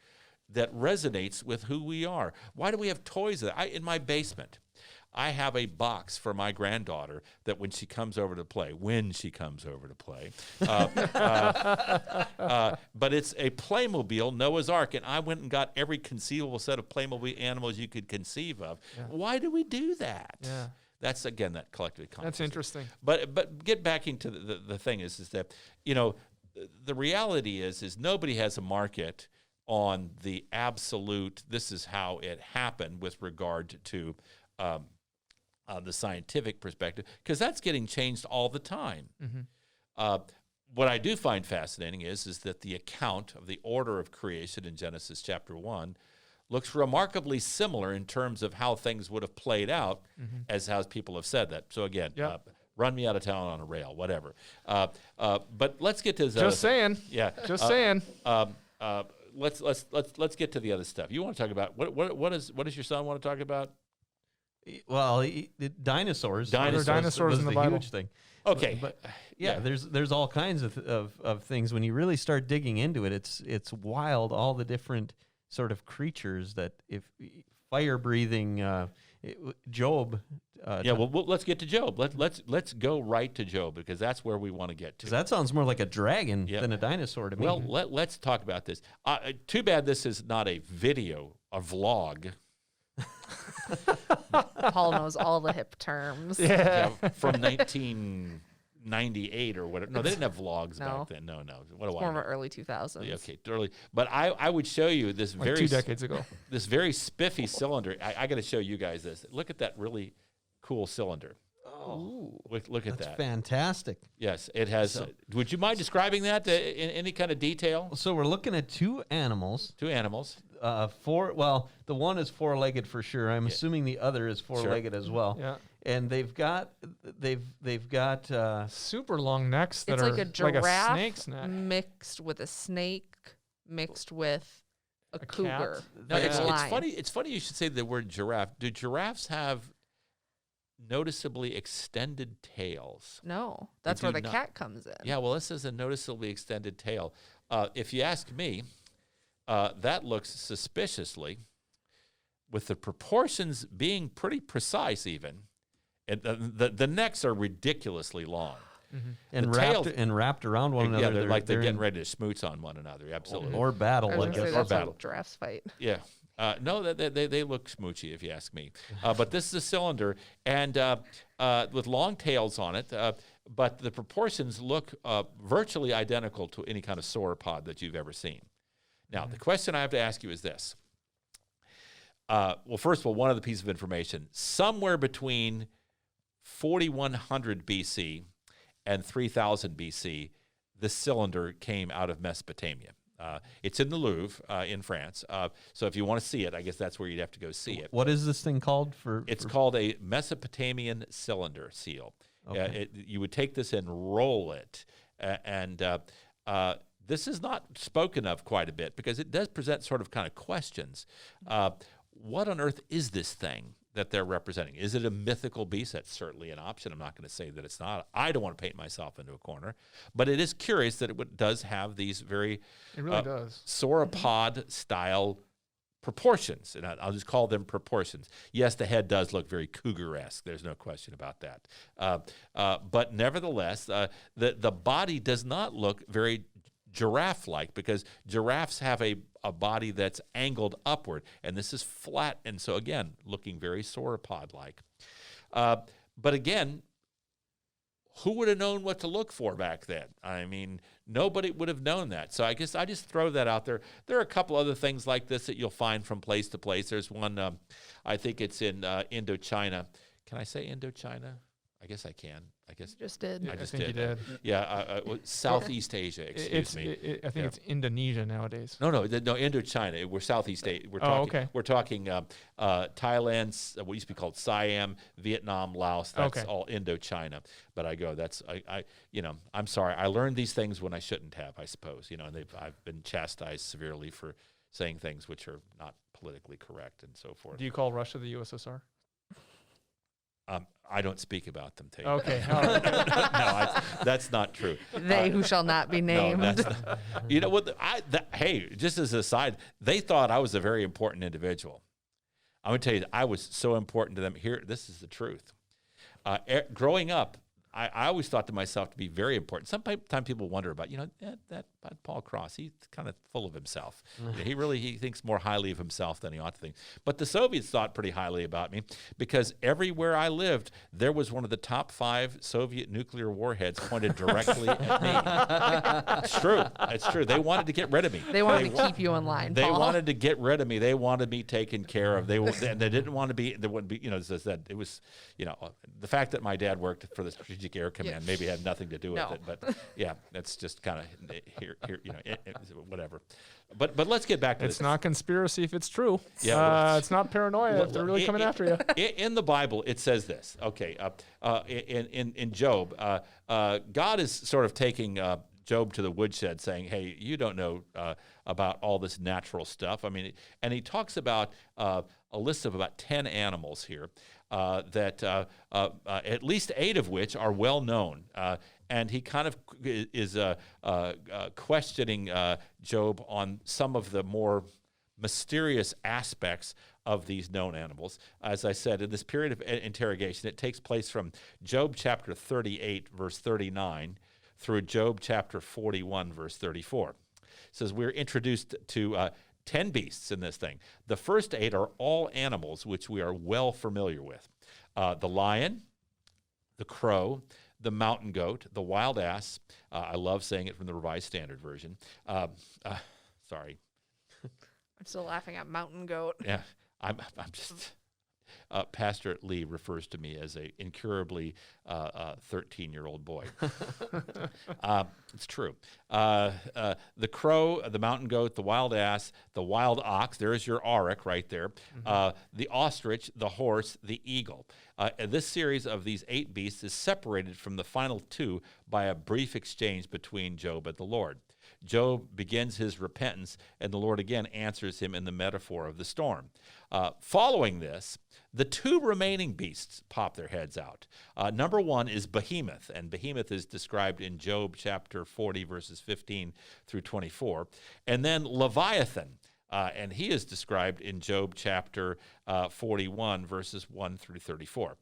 that resonates with who we are. Why do we have toys? In my basement, I have a box for my granddaughter that when she comes over to play, but it's a Playmobil Noah's Ark, and I went and got every conceivable set of Playmobil animals you could conceive of. Yeah. Why do we do that? Yeah. That's, again, that collective consciousness. That's interesting. But get back into the thing is that, the reality is nobody has a market on the absolute, this is how it happened with regard to the scientific perspective, because that's getting changed all the time. What I do find fascinating is that the account of the order of creation in Genesis chapter 1 looks remarkably similar in terms of how things would have played out as how people have said that. So again, run me out of town on a rail, whatever. But let's get to Just saying. Yeah. Just saying. Let's get to the other stuff. You want to talk about what does your son want to talk about? Well, dinosaurs. Dinosaurs was in the the Bible. huge thing. Okay, But there's all kinds of things when you really start digging into it. It's wild, all the different sort of creatures that, if fire breathing Job. Well, let's get to Job. Let's go right to Job because that's where we want to get to. Because that sounds more like a dragon than a dinosaur to me. Well, let's talk about this. Too bad this is not a video, a vlog. Paul knows all the hip terms. Yeah, from 1998 or whatever. No, they didn't have vlogs back then. No. What do I More of know? our early 2000s. Okay, early. But I would show you this Like 2 decades ago. this very spiffy cylinder. I got to show you guys this. Look at that really cool cylinder. Oh, Look at that's that. fantastic. Yes, it has. Would you mind describing that in any kind of detail? So we're looking at 2 animals. 2 animals. The one is 4-legged for sure. I'm assuming the other is 4-legged as well. Yeah. And they've got Super long necks that It's are like a giraffe snake's neck. mixed with a snake, mixed with a cat? cougar. No, like it's a lion. funny. It's funny you should say the word giraffe. Do giraffes have noticeably extended tails? No, that's do where the not. cat comes in. Yeah, well, this is a noticeably extended tail. If you ask me, that looks suspiciously, with the proportions being pretty precise even. And the necks are ridiculously long. and the tails- wrapped around one Yeah, another. they're getting in- ready to smooch on one another. Absolutely. or battle, I I was gonna say guess. Or that's why battle. giraffes fight. Yeah. No, they look smoochy, if you ask me. But this is a cylinder, and with long tails on it, but the proportions look virtually identical to any kind of sauropod that you've ever seen. Now, the question I have to ask you is this. Well, first of all, one other piece of information. Somewhere between 4100 BC and 3000 BC, the cylinder came out of Mesopotamia. It's in the Louvre in France. So if you want to see it, I guess that's where you'd have to go see it. What is this thing called? It's called a Mesopotamian cylinder seal. Okay. You would take this and roll it. And this is not spoken of quite a bit because it does present sort of kind of questions. What on earth is this thing that they're representing? Is it a mythical beast? That's certainly an option. I'm not going to say that it's not. I don't want to paint myself into a corner. But it is curious that it does have these very It really does. sauropod-style proportions. And I'll just call them proportions. Yes, the head does look very cougar-esque. There's no question about that. But nevertheless, the body does not look very giraffe-like because giraffes have a body that's angled upward, and this is flat, and so again, looking very sauropod-like. But again, who would have known what to look for back then? I mean, nobody would have known that. So I guess I just throw that out there. There are a couple other things like this that you'll find from place to place. There's one, I think it's in Indochina. Can I say Indochina? I guess I can. I guess Just did. I just think you did. did. Yeah, Southeast Asia. Excuse me. I think it's Indonesia nowadays. No, Indochina. We're Southeast Asia. We're Oh, talking. okay. We're talking Thailand. What used to be called Siam, Vietnam, Laos. That's Okay. all Indochina. But I'm sorry. I learned these things when I shouldn't have. I suppose. And I've been chastised severely for saying things which are not politically correct and so forth. Do you call Russia the USSR? I don't speak about them, Tate. Okay. All right. No, that's not true. They who shall not be named. No, that's not, you know what? Hey, just as a side, they thought I was a very important individual. I'm going to tell you, I was so important to them. Here, this is the truth. Growing up, I always thought to myself to be very important. Sometimes people wonder about, that Paul Cross, he's kind of full of himself. He thinks more highly of himself than he ought to think. But the Soviets thought pretty highly about me because everywhere I lived, there was one of the top 5 Soviet nuclear warheads pointed directly at me. It's true. It's true. They wanted to get rid of me. They wanted to keep you in line, They Paul. wanted to get rid of me. They wanted me taken care of. They didn't want to be. There wouldn't be. As I said, it was. The fact that my dad worked for the Strategic Air Command maybe had nothing to do with it. But yeah, that's just kind of here. Whatever. But let's get back to this. It's not conspiracy if it's true. Yeah, it's not paranoia if they're really coming after you. In the Bible, it says this. Okay, in Job, God is sort of taking Job to the woodshed, saying, "Hey, you don't know about all this natural stuff." I mean, and he talks about a list of about 10 animals here that at least 8 of which are well known. And he kind of is questioning Job on some of the more mysterious aspects of these known animals. As I said, in this period of interrogation, it takes place from Job chapter 38, verse 39, through Job chapter 41, verse 34. It says we're introduced to 10 beasts in this thing. The first 8 are all animals which we are well familiar with. The lion, the crow, the mountain goat, the wild ass. I love saying it from the Revised Standard Version. Sorry. I'm still laughing at mountain goat. Yeah, I'm just. Pastor Lee refers to me as a incurably 13-year-old boy. It's true. The crow, the mountain goat, the wild ass, the wild ox. There's your auroch right there. The ostrich, the horse, the eagle. And this series of these 8 beasts is separated from the final 2 by a brief exchange between Job and the Lord. Job begins his repentance, and the Lord again answers him in the metaphor of the storm. Following this, the 2 remaining beasts pop their heads out. Number 1 is Behemoth, and Behemoth is described in Job chapter 40, verses 15 through 24. And then Leviathan, and he is described in Job chapter 41, verses 1 through 34.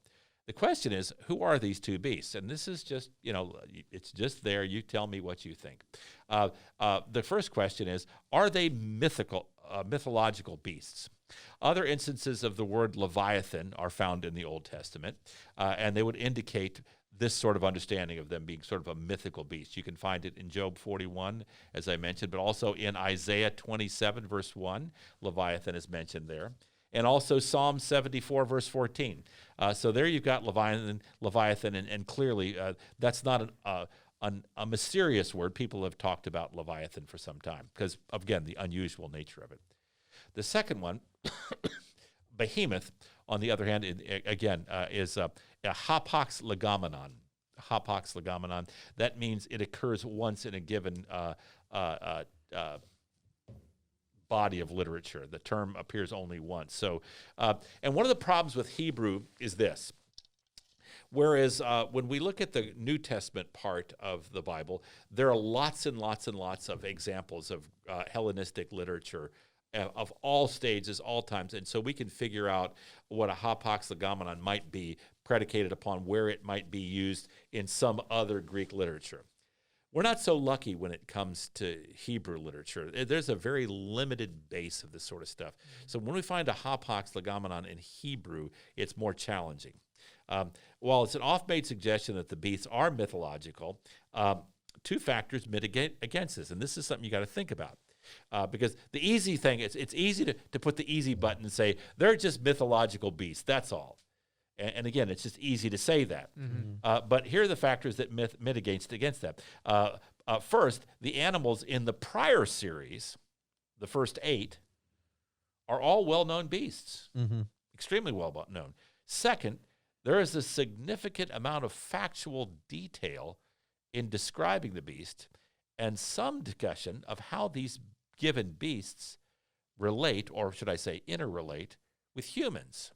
The question is, who are these 2 beasts? And this is just, it's just there. You tell me what you think. The first question is, are they mythological beasts? Other instances of the word Leviathan are found in the Old Testament, and they would indicate this sort of understanding of them being sort of a mythical beast. You can find it in Job 41, as I mentioned, but also in Isaiah 27, verse 1. Leviathan is mentioned there. And also Psalm 74, verse 14. So there you've got Leviathan, and clearly that's not a mysterious word. People have talked about Leviathan for some time because, again, the unusual nature of it. The second one, Behemoth, on the other hand, is a hapax legomenon. Hapax legomenon. That means it occurs once in a given body of literature. The term appears only once. So, and one of the problems with Hebrew is this. Whereas when we look at the New Testament part of the Bible, there are lots and lots and lots of examples of Hellenistic literature of all stages, all times. And so we can figure out what a hapax legomenon might be predicated upon where it might be used in some other Greek literature. We're not so lucky when it comes to Hebrew literature. There's a very limited base of this sort of stuff. So when we find a hapax legomenon in Hebrew, it's more challenging. While it's an oft-made suggestion that the beasts are mythological, 2 factors mitigate against this, and this is something you got to think about. Because the easy thing, it's easy to put the easy button and say, they're just mythological beasts, that's all. And again, it's just easy to say that. Mm-hmm. But here are the factors that mitigate against that. First, the animals in the prior series, the first 8, are all well-known beasts, extremely well-known. Second, there is a significant amount of factual detail in describing the beast and some discussion of how these given beasts relate, or should I say interrelate, with humans.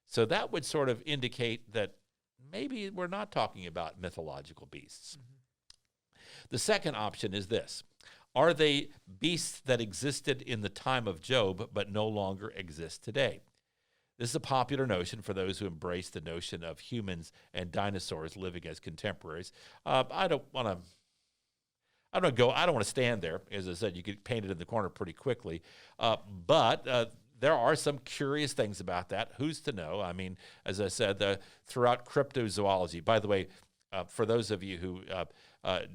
So that would sort of indicate that maybe we're not talking about mythological beasts. The second option is this. Are they beasts that existed in the time of Job but no longer exist today? This is a popular notion for those who embrace the notion of humans and dinosaurs living as contemporaries. I don't want to stand there. As I said, you get painted in the corner pretty quickly. But there are some curious things about that. Who's to know? I mean, as I said, throughout cryptozoology, by the way, for those of you who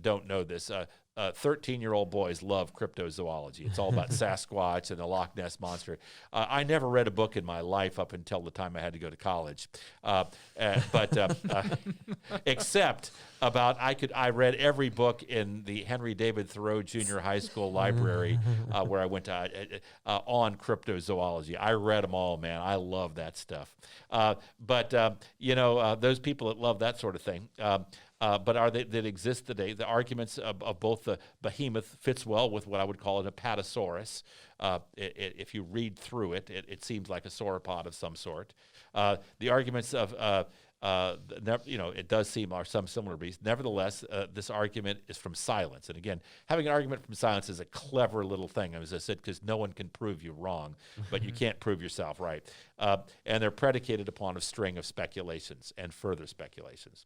don't know this, 13-year-old boys love cryptozoology. It's all about Sasquatch and the Loch Ness Monster. I never read a book in my life up until the time I had to go to college. Except about I read every book in the Henry David Thoreau Junior High School library where I went to on cryptozoology. I read them all, man. I love that stuff. Those people that love that sort of thing, but are they that exist today? The arguments of both the behemoth fits well with what I would call an apatosaurus. If you read through it, it seems like a sauropod of some sort. The arguments of it does seem are some similar beasts. Nevertheless, this argument is from silence. And again, having an argument from silence is a clever little thing, as I said, because no one can prove you wrong, but you can't prove yourself right. And they're predicated upon a string of speculations and further speculations.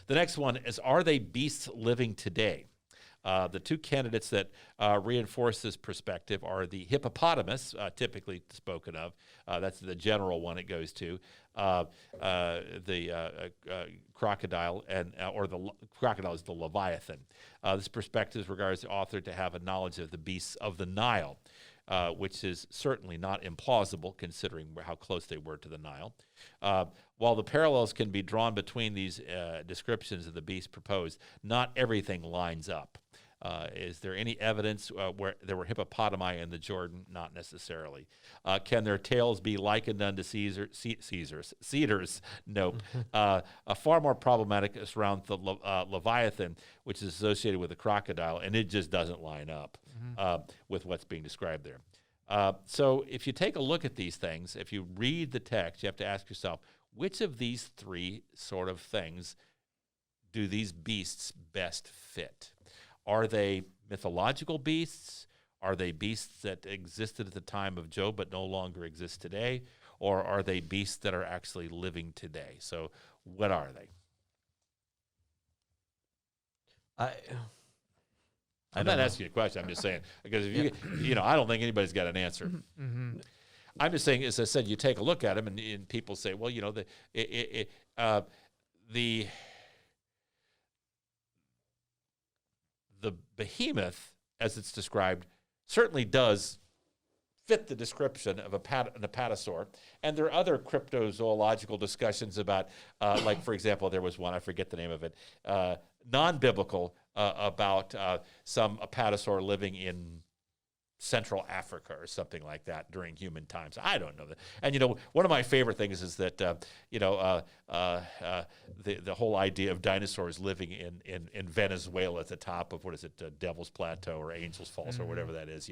The next one is, are they beasts living today? The two candidates that reinforce this perspective are the hippopotamus, typically spoken of. That's the general one it goes to. The crocodile, or the crocodile is the leviathan. This perspective regards the author to have a knowledge of the beasts of the Nile, which is certainly not implausible considering how close they were to the Nile. While the parallels can be drawn between these descriptions of the beasts proposed, not everything lines up. Is there any evidence where there were hippopotami in the Jordan? Not necessarily. Can their tails be likened unto cedars? Nope. Far more problematic is around the leviathan, which is associated with the crocodile, and it just doesn't line up with what's being described there. So if you take a look at these things, if you read the text, you have to ask yourself, which of these three sort of things do these beasts best fit? Are they mythological beasts? Are they beasts that existed at the time of Job but no longer exist today? Or are they beasts that are actually living today? So what are they? I'm not asking you a question. I'm just saying, because if I don't think anybody's got an answer. Mm-hmm. I'm just saying, as I said, you take a look at them, and people say, well, the behemoth, as it's described, certainly does fit the description of an apatosaur. And there are other cryptozoological discussions about, like, for example, there was one, I forget the name of it, non-biblical, about some apatosaur living in Central Africa or something like that during human times. I don't know that. And, one of my favorite things is that, the whole idea of dinosaurs living in Venezuela at the top of, Devil's Plateau or Angel's Falls or whatever that is,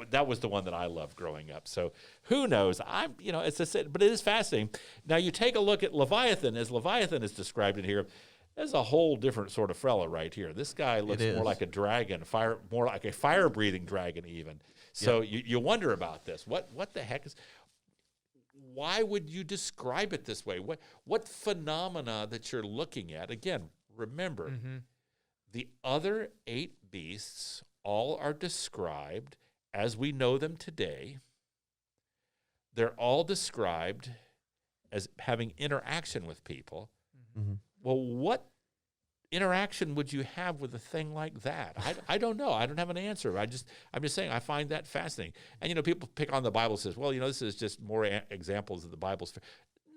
that was the one that I loved growing up. So who knows? But it is fascinating. Now you take a look at Leviathan, as Leviathan is described in here. There's a whole different sort of fella right here. This guy looks more like a dragon, more like a fire-breathing dragon even. So you wonder about this. What the heck is... Why would you describe it this way? What phenomena that you're looking at? Again, remember, the other 8 beasts all are described as we know them today. They're all described as having interaction with people. Mm-hmm. Well, what interaction would you have with a thing like that? I don't know. I don't have an answer. I'm just saying I find that fascinating. And, people pick on the Bible, says, well, this is just more examples of the Bible's.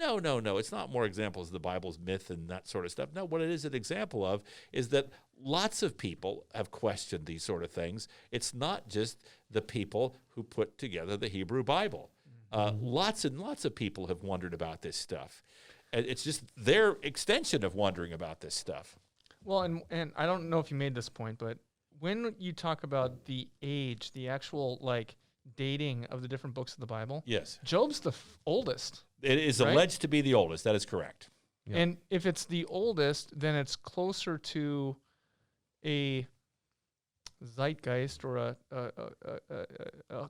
No. It's not more examples of the Bible's myth and that sort of stuff. No, what it is an example of is that lots of people have questioned these sort of things. It's not just the people who put together the Hebrew Bible. Lots and lots of people have wondered about this stuff. It's just their extension of wondering about this stuff. Well, and I don't know if you made this point, but when you talk about the age, the actual dating of the different books of the Bible, yes, Job's the oldest. It is alleged to be the oldest. That is correct. Yeah. And if it's the oldest, then it's closer to a zeitgeist or a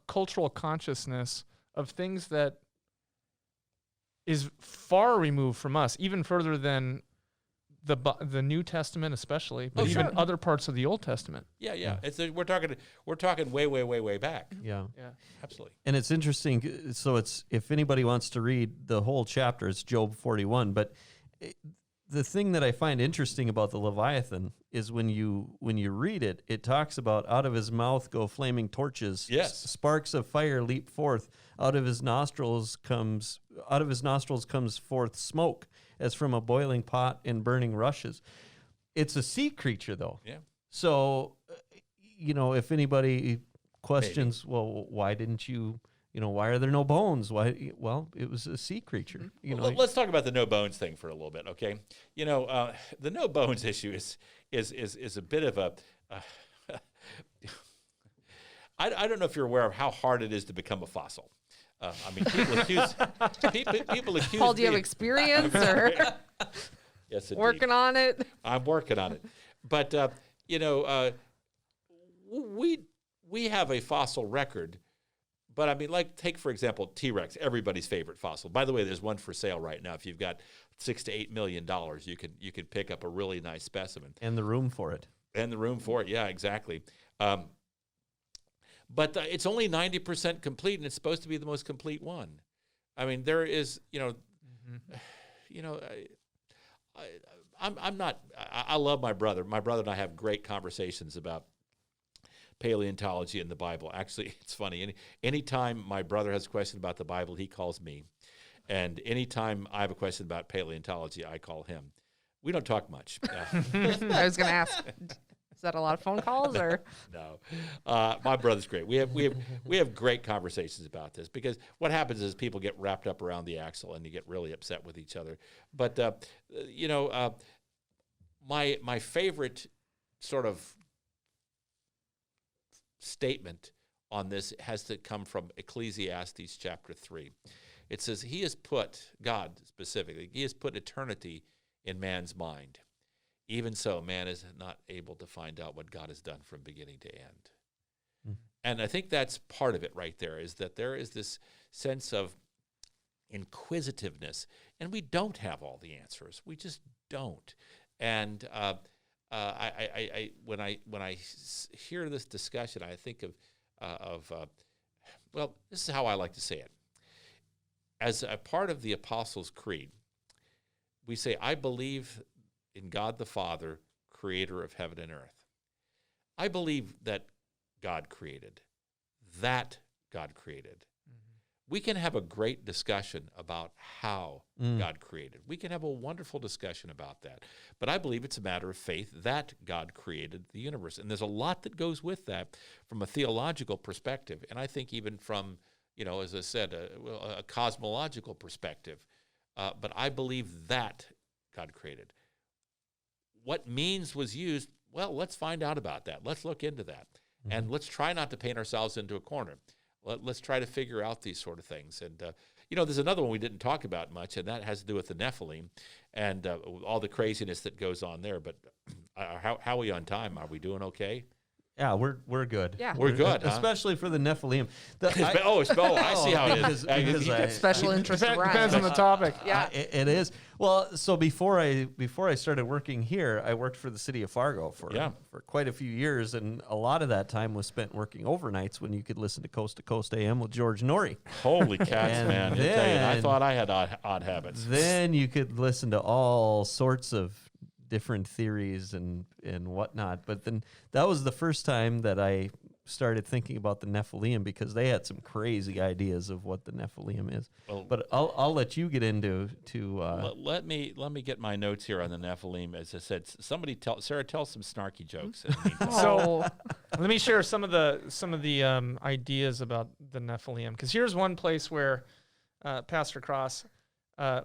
cultural consciousness of things that is far removed from us, even further than the New Testament, especially, but even other parts of the Old Testament. Yeah. We're talking way back. Yeah, absolutely. And it's interesting. So if anybody wants to read the whole chapter, it's Job 41. But the thing that I find interesting about the Leviathan is when you read it, it talks about out of his mouth go flaming torches. Yes, sparks of fire leap forth. Out of his nostrils comes forth smoke, as from a boiling pot and burning rushes. It's a sea creature, though. Yeah. So, if anybody questions, well, why didn't you? Why are there no bones? Why? Well, it was a sea creature. Let's talk about the no bones thing for a little bit, okay? The no bones issue is a bit of a. I don't know if you're aware of how hard it is to become a fossil. I mean, people accuse Paul, do you have me- experience or Yes, indeed. working on it? I'm working on it. But, we have a fossil record. But, I mean, like, take, for example, T-Rex, everybody's favorite fossil. By the way, there's one for sale right now. If you've got $6 to $8 million, you can pick up a really nice specimen. And the room for it. And the room for it, yeah, exactly. But it's only 90% complete, and it's supposed to be the most complete one. I mean, there is, I'm not. I love my brother. My brother and I have great conversations about paleontology and the Bible. Actually, it's funny. Anytime my brother has a question about the Bible, he calls me, and anytime I have a question about paleontology, I call him. We don't talk much. I was going to ask, is that a lot of phone calls or? No, my brother's great. We have great conversations about this, because what happens is people get wrapped up around the axle and you get really upset with each other. But my favorite sort of statement on this has to come from Ecclesiastes chapter 3. It says, God specifically, he has put eternity in man's mind. Even so, man is not able to find out what God has done from beginning to end. Mm-hmm. And I think that's part of it right there, is that there is this sense of inquisitiveness, and we don't have all the answers. We just don't. And when I hear this discussion, I think of this is how I like to say it. As a part of the Apostles' Creed, we say, I believe in God the Father, creator of heaven and earth. I believe that God created. That God created. Mm-hmm. We can have a great discussion about how God created. We can have a wonderful discussion about that. But I believe it's a matter of faith that God created the universe. And there's a lot that goes with that from a theological perspective. And I think even from, as I said, a cosmological perspective. But I believe that God created. What means was used, well, let's find out about that. Let's look into that. Mm-hmm. And let's try not to paint ourselves into a corner. Let's try to figure out these sort of things. And, there's another one we didn't talk about much, and that has to do with the Nephilim and all the craziness that goes on there. But how are we on time? Are we doing okay? Yeah, we're good. Yeah, we're good, especially for the Nephilim. I see how it is. Because special interest. Depends on the topic. Yeah, it is. Well, so before I started working here, I worked for the city of Fargo for quite a few years, and a lot of that time was spent working overnights when you could listen to Coast AM with George Norrie. Holy cats, man! I thought I had odd habits. Then you could listen to all sorts of different theories and whatnot. But then that was the first time that I started thinking about the Nephilim, because they had some crazy ideas of what the Nephilim is. Well, but I'll let you get into let me get my notes here on the Nephilim. As I said, Sarah, tell some snarky jokes. So let me share some of the ideas about the Nephilim, because here's one place where Pastor Cross,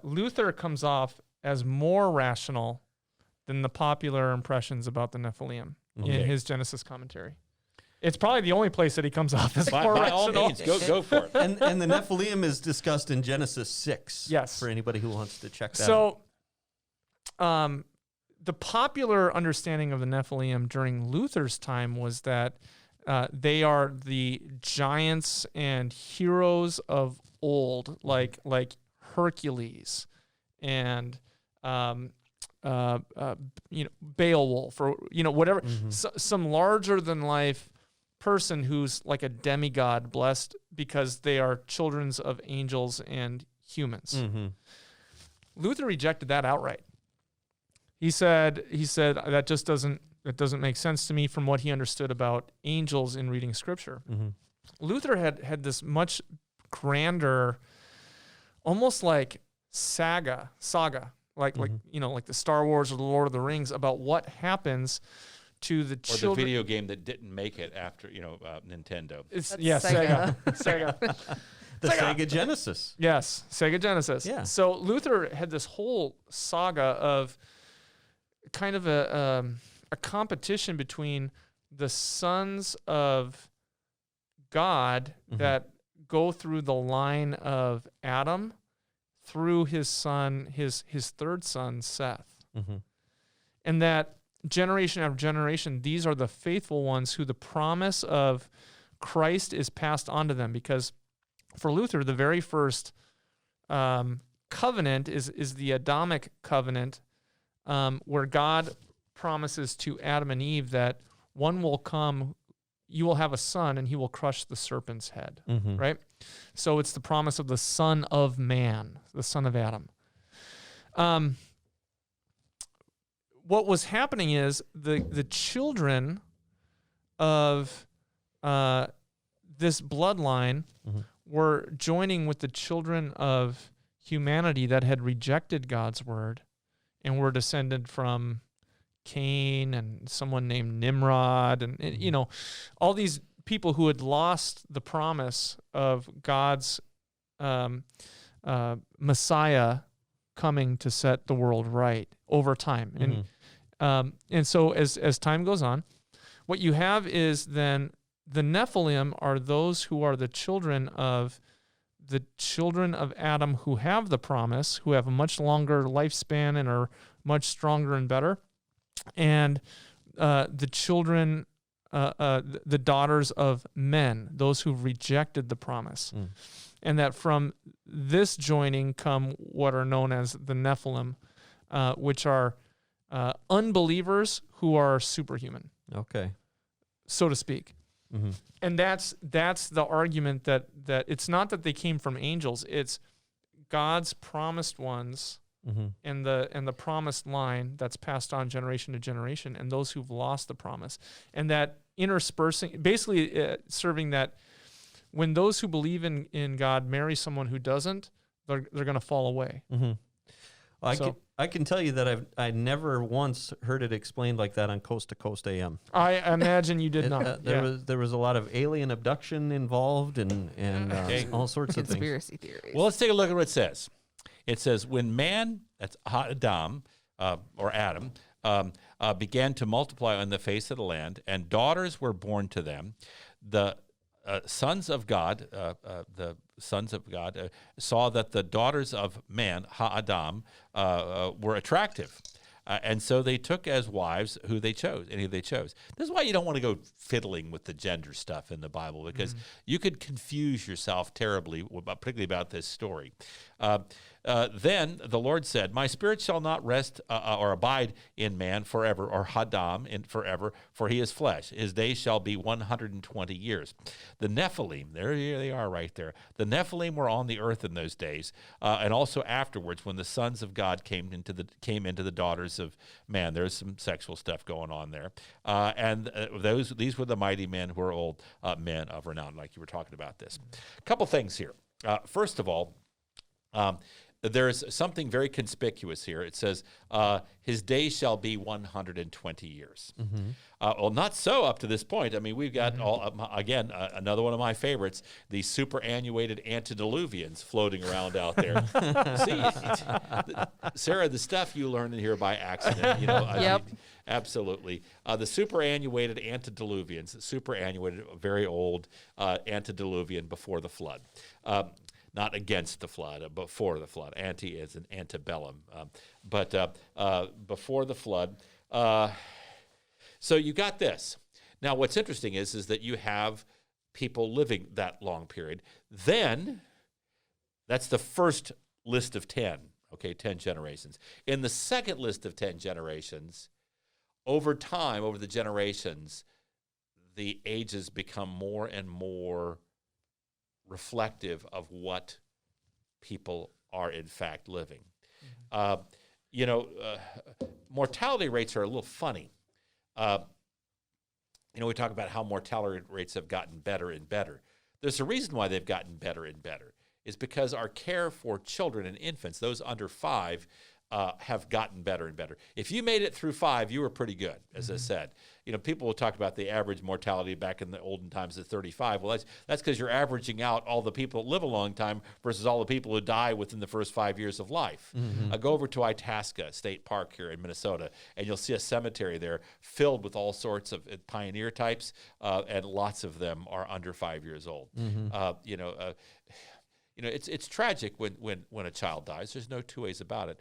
Luther comes off as more rational than the popular impressions about the Nephilim in his Genesis commentary. It's probably the only place that he comes off as more by rational. all means, go for it. And the Nephilim is discussed in Genesis 6. Yes. For anybody who wants to check that out. So, the popular understanding of the Nephilim during Luther's time was that they are the giants and heroes of old, like Hercules and Beowulf, or whatever, some larger than life person who's like a demigod, blessed because they are children of angels and humans. Mm-hmm. Luther rejected that outright. He said that just doesn't make sense to me from what he understood about angels in reading Scripture. Mm-hmm. Luther had this much grander, almost like saga. Like the Star Wars or the Lord of the Rings, about what happens to the children. Or the video game that didn't make it after Nintendo. Sega. The Sega Genesis. Yes, Sega Genesis. Yeah. So Luther had this whole saga of kind of a competition between the sons of God that go through the line of Adam through his son, his third son, Seth. Mm-hmm. And that generation after generation, these are the faithful ones who the promise of Christ is passed on to them. Because for Luther, the very first covenant is the Adamic covenant, where God promises to Adam and Eve that one will come, you will have a son, and he will crush the serpent's head, Mm-hmm. right? So it's the promise of the Son of Man, the son of Adam. What was happening is the children of this bloodline Mm-hmm. were joining with the children of humanity that had rejected God's word and were descended from Cain and someone named Nimrod and you know, all these people who had lost the promise of God's Messiah coming to set the world right over time. And so as time goes on, what you have is then the Nephilim are those who are the children of Adam who have the promise, who have a much longer lifespan and are much stronger and better. And the children, the daughters of men, those who rejected the promise. And that from this joining come what are known as the Nephilim, which are unbelievers who are superhuman, Okay. so to speak. Mm-hmm. And that's the argument that it's not that they came from angels, it's God's promised ones Mm-hmm. and the promised line that's passed on generation to generation, and those who've lost the promise, and that interspersing, basically serving that when those who believe in God marry someone who doesn't, they're going to fall away. Mm-hmm. Well, So- I can tell you that I never once heard it explained like that on Coast to Coast AM. I imagine you did not. There was a lot of alien abduction involved and Okay. all sorts of things. Conspiracy theories. Well, let's take a look at what it says. It says, when man, that's Adam, or Adam, began to multiply on the face of the land, and daughters were born to them, the sons of God, saw that the daughters of man, Ha-Adam, were attractive. And so they took as wives any who they chose. This is why you don't want to go fiddling with the gender stuff in the Bible, because you could confuse yourself terribly, particularly about this story. Then the Lord said, my spirit shall not rest or abide in man forever, or Hadam in forever, for he is flesh. His days shall be 120 years. The Nephilim, there they are right there. The Nephilim were on the earth in those days, and also afterwards when the sons of God came into the daughters of man. There's some sexual stuff going on there. These were the mighty men who were old men of renown, like you were talking about this. A couple things here. First of all, there's something very conspicuous here. It says, his days shall be 120 years. Mm-hmm. Well, not so up to this point. I mean, we've got, another one of my favorites, the superannuated antediluvians floating around out there. See, Sarah, the stuff you learn in here by accident, Yep. Absolutely. The superannuated antediluvians, superannuated, very old antediluvian before the flood. Not against the flood, before the flood. Ante is an antebellum, but before the flood. So you got this. Now, what's interesting is that you have people living that long period. Then, that's the first list of 10, 10 generations. In the second list of 10 generations, over time, over the generations, the ages become more and more reflective of what people are in fact living. Mortality rates are a little funny. We talk about how mortality rates have gotten better and better. There's a reason why they've gotten better and better. Is because our care for children and infants, those under 5, have gotten better and better. If you made it through 5, you were pretty good, as I said. People will talk about the average mortality back in the olden times at 35. Well, that's because you're averaging out all the people that live a long time versus all the people who die within the first 5 years of life. Go over to Itasca State Park here in Minnesota, and you'll see a cemetery there filled with all sorts of pioneer types, and lots of them are under 5 years old. It's tragic when a child dies. There's no two ways about it.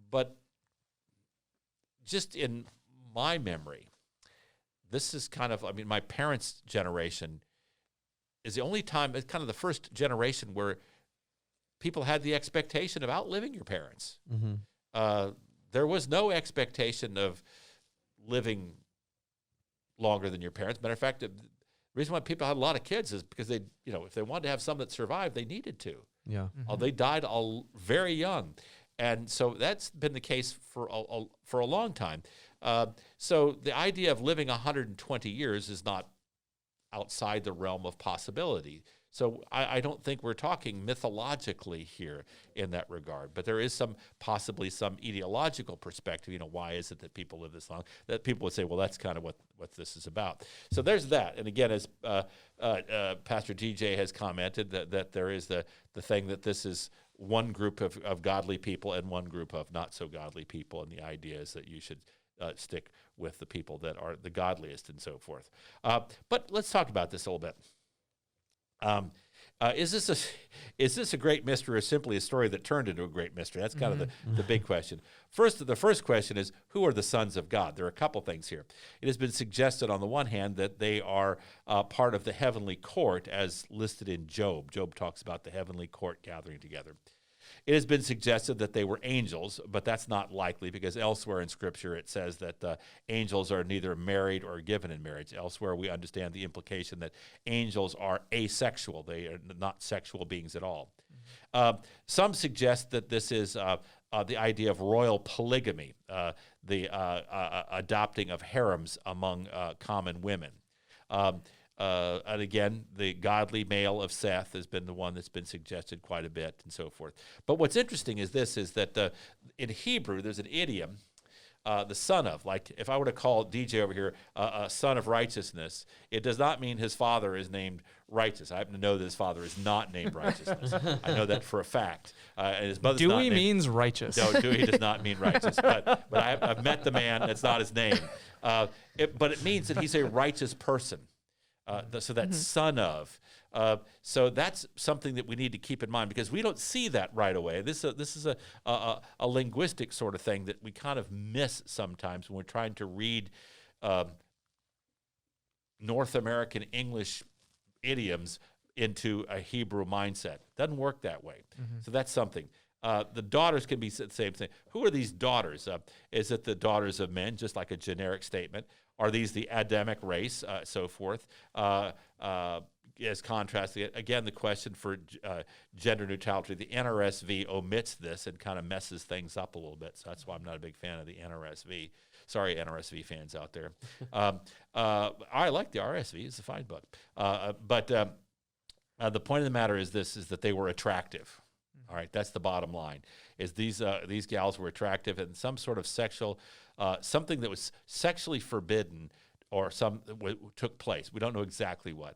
But just in my memory, this is kind of, my parents' generation is the only time, it's kind of the first generation where people had the expectation of outliving your parents. There was no expectation of living longer than your parents. Matter of fact, the reason why people had a lot of kids is because they, if they wanted to have some that survived, they needed to. Yeah. They died very young. And so that's been the case for a long time. So the idea of living 120 years is not outside the realm of possibility. So I don't think we're talking mythologically here in that regard, but there is possibly some ideological perspective. Why is it that people live this long? That people would say, well, that's kind of what this is about. So there's that. And again, as Pastor DJ has commented, that there is the thing that this is one group of godly people and one group of not so godly people, and the idea is that you should stick with the people that are the godliest and so forth. But let's talk about this a little bit. Is this a great mystery or simply a story that turned into a great mystery? That's kind of the big question. The first question is, who are the sons of God? There are a couple things here. It has been suggested on the one hand that they are part of the heavenly court as listed in Job. Job talks about the heavenly court gathering together. It has been suggested that they were angels, but that's not likely because elsewhere in Scripture it says that angels are neither married or given in marriage. Elsewhere we understand the implication that angels are asexual. They are not sexual beings at all. Some suggest that this is the idea of royal polygamy, the adopting of harems among common women. And again, the godly male of Seth has been the one that's been suggested quite a bit and so forth. But what's interesting is that in Hebrew, there's an idiom, the son of. Like if I were to call DJ over here a son of righteousness, it does not mean his father is named righteous. I happen to know that his father is not named righteousness. I know that for a fact. And his mother's Dewey means righteous. No, Dewey does not mean righteous. But I've met the man. That's not his name. But it means that he's a righteous person. So that son of. So that's something that we need to keep in mind because we don't see that right away. This is a linguistic sort of thing that we kind of miss sometimes when we're trying to read North American English idioms into a Hebrew mindset. Doesn't work that way. So that's something. The daughters can be the same thing. Who are these daughters? Is it the daughters of men, just like a generic statement? Are these the Adamic race, so forth? As contrasting, again, the question for gender neutrality, the NRSV omits this and kind of messes things up a little bit. So that's why I'm not a big fan of the NRSV. Sorry, NRSV fans out there. I like the RSV. It's a fine book. But the point of the matter is this, is that they were attractive. All right, that's the bottom line, is these gals were attractive and some sort of sexual, something that was sexually forbidden or took place. We don't know exactly what.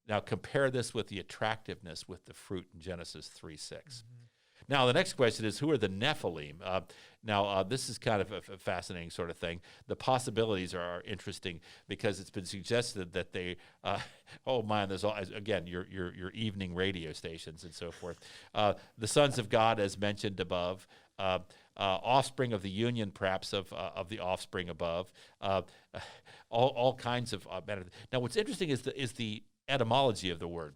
Now compare this with the attractiveness with the fruit in Genesis 3:6. Now, the next question is, who are the Nephilim? Now, this is kind of a fascinating sort of thing. The possibilities are interesting because it's been suggested that they, there's all, again, your evening radio stations and so forth. The sons of God, as mentioned above, offspring of the union, perhaps, of the offspring above, all kinds of matter. Now, what's interesting is the etymology of the word.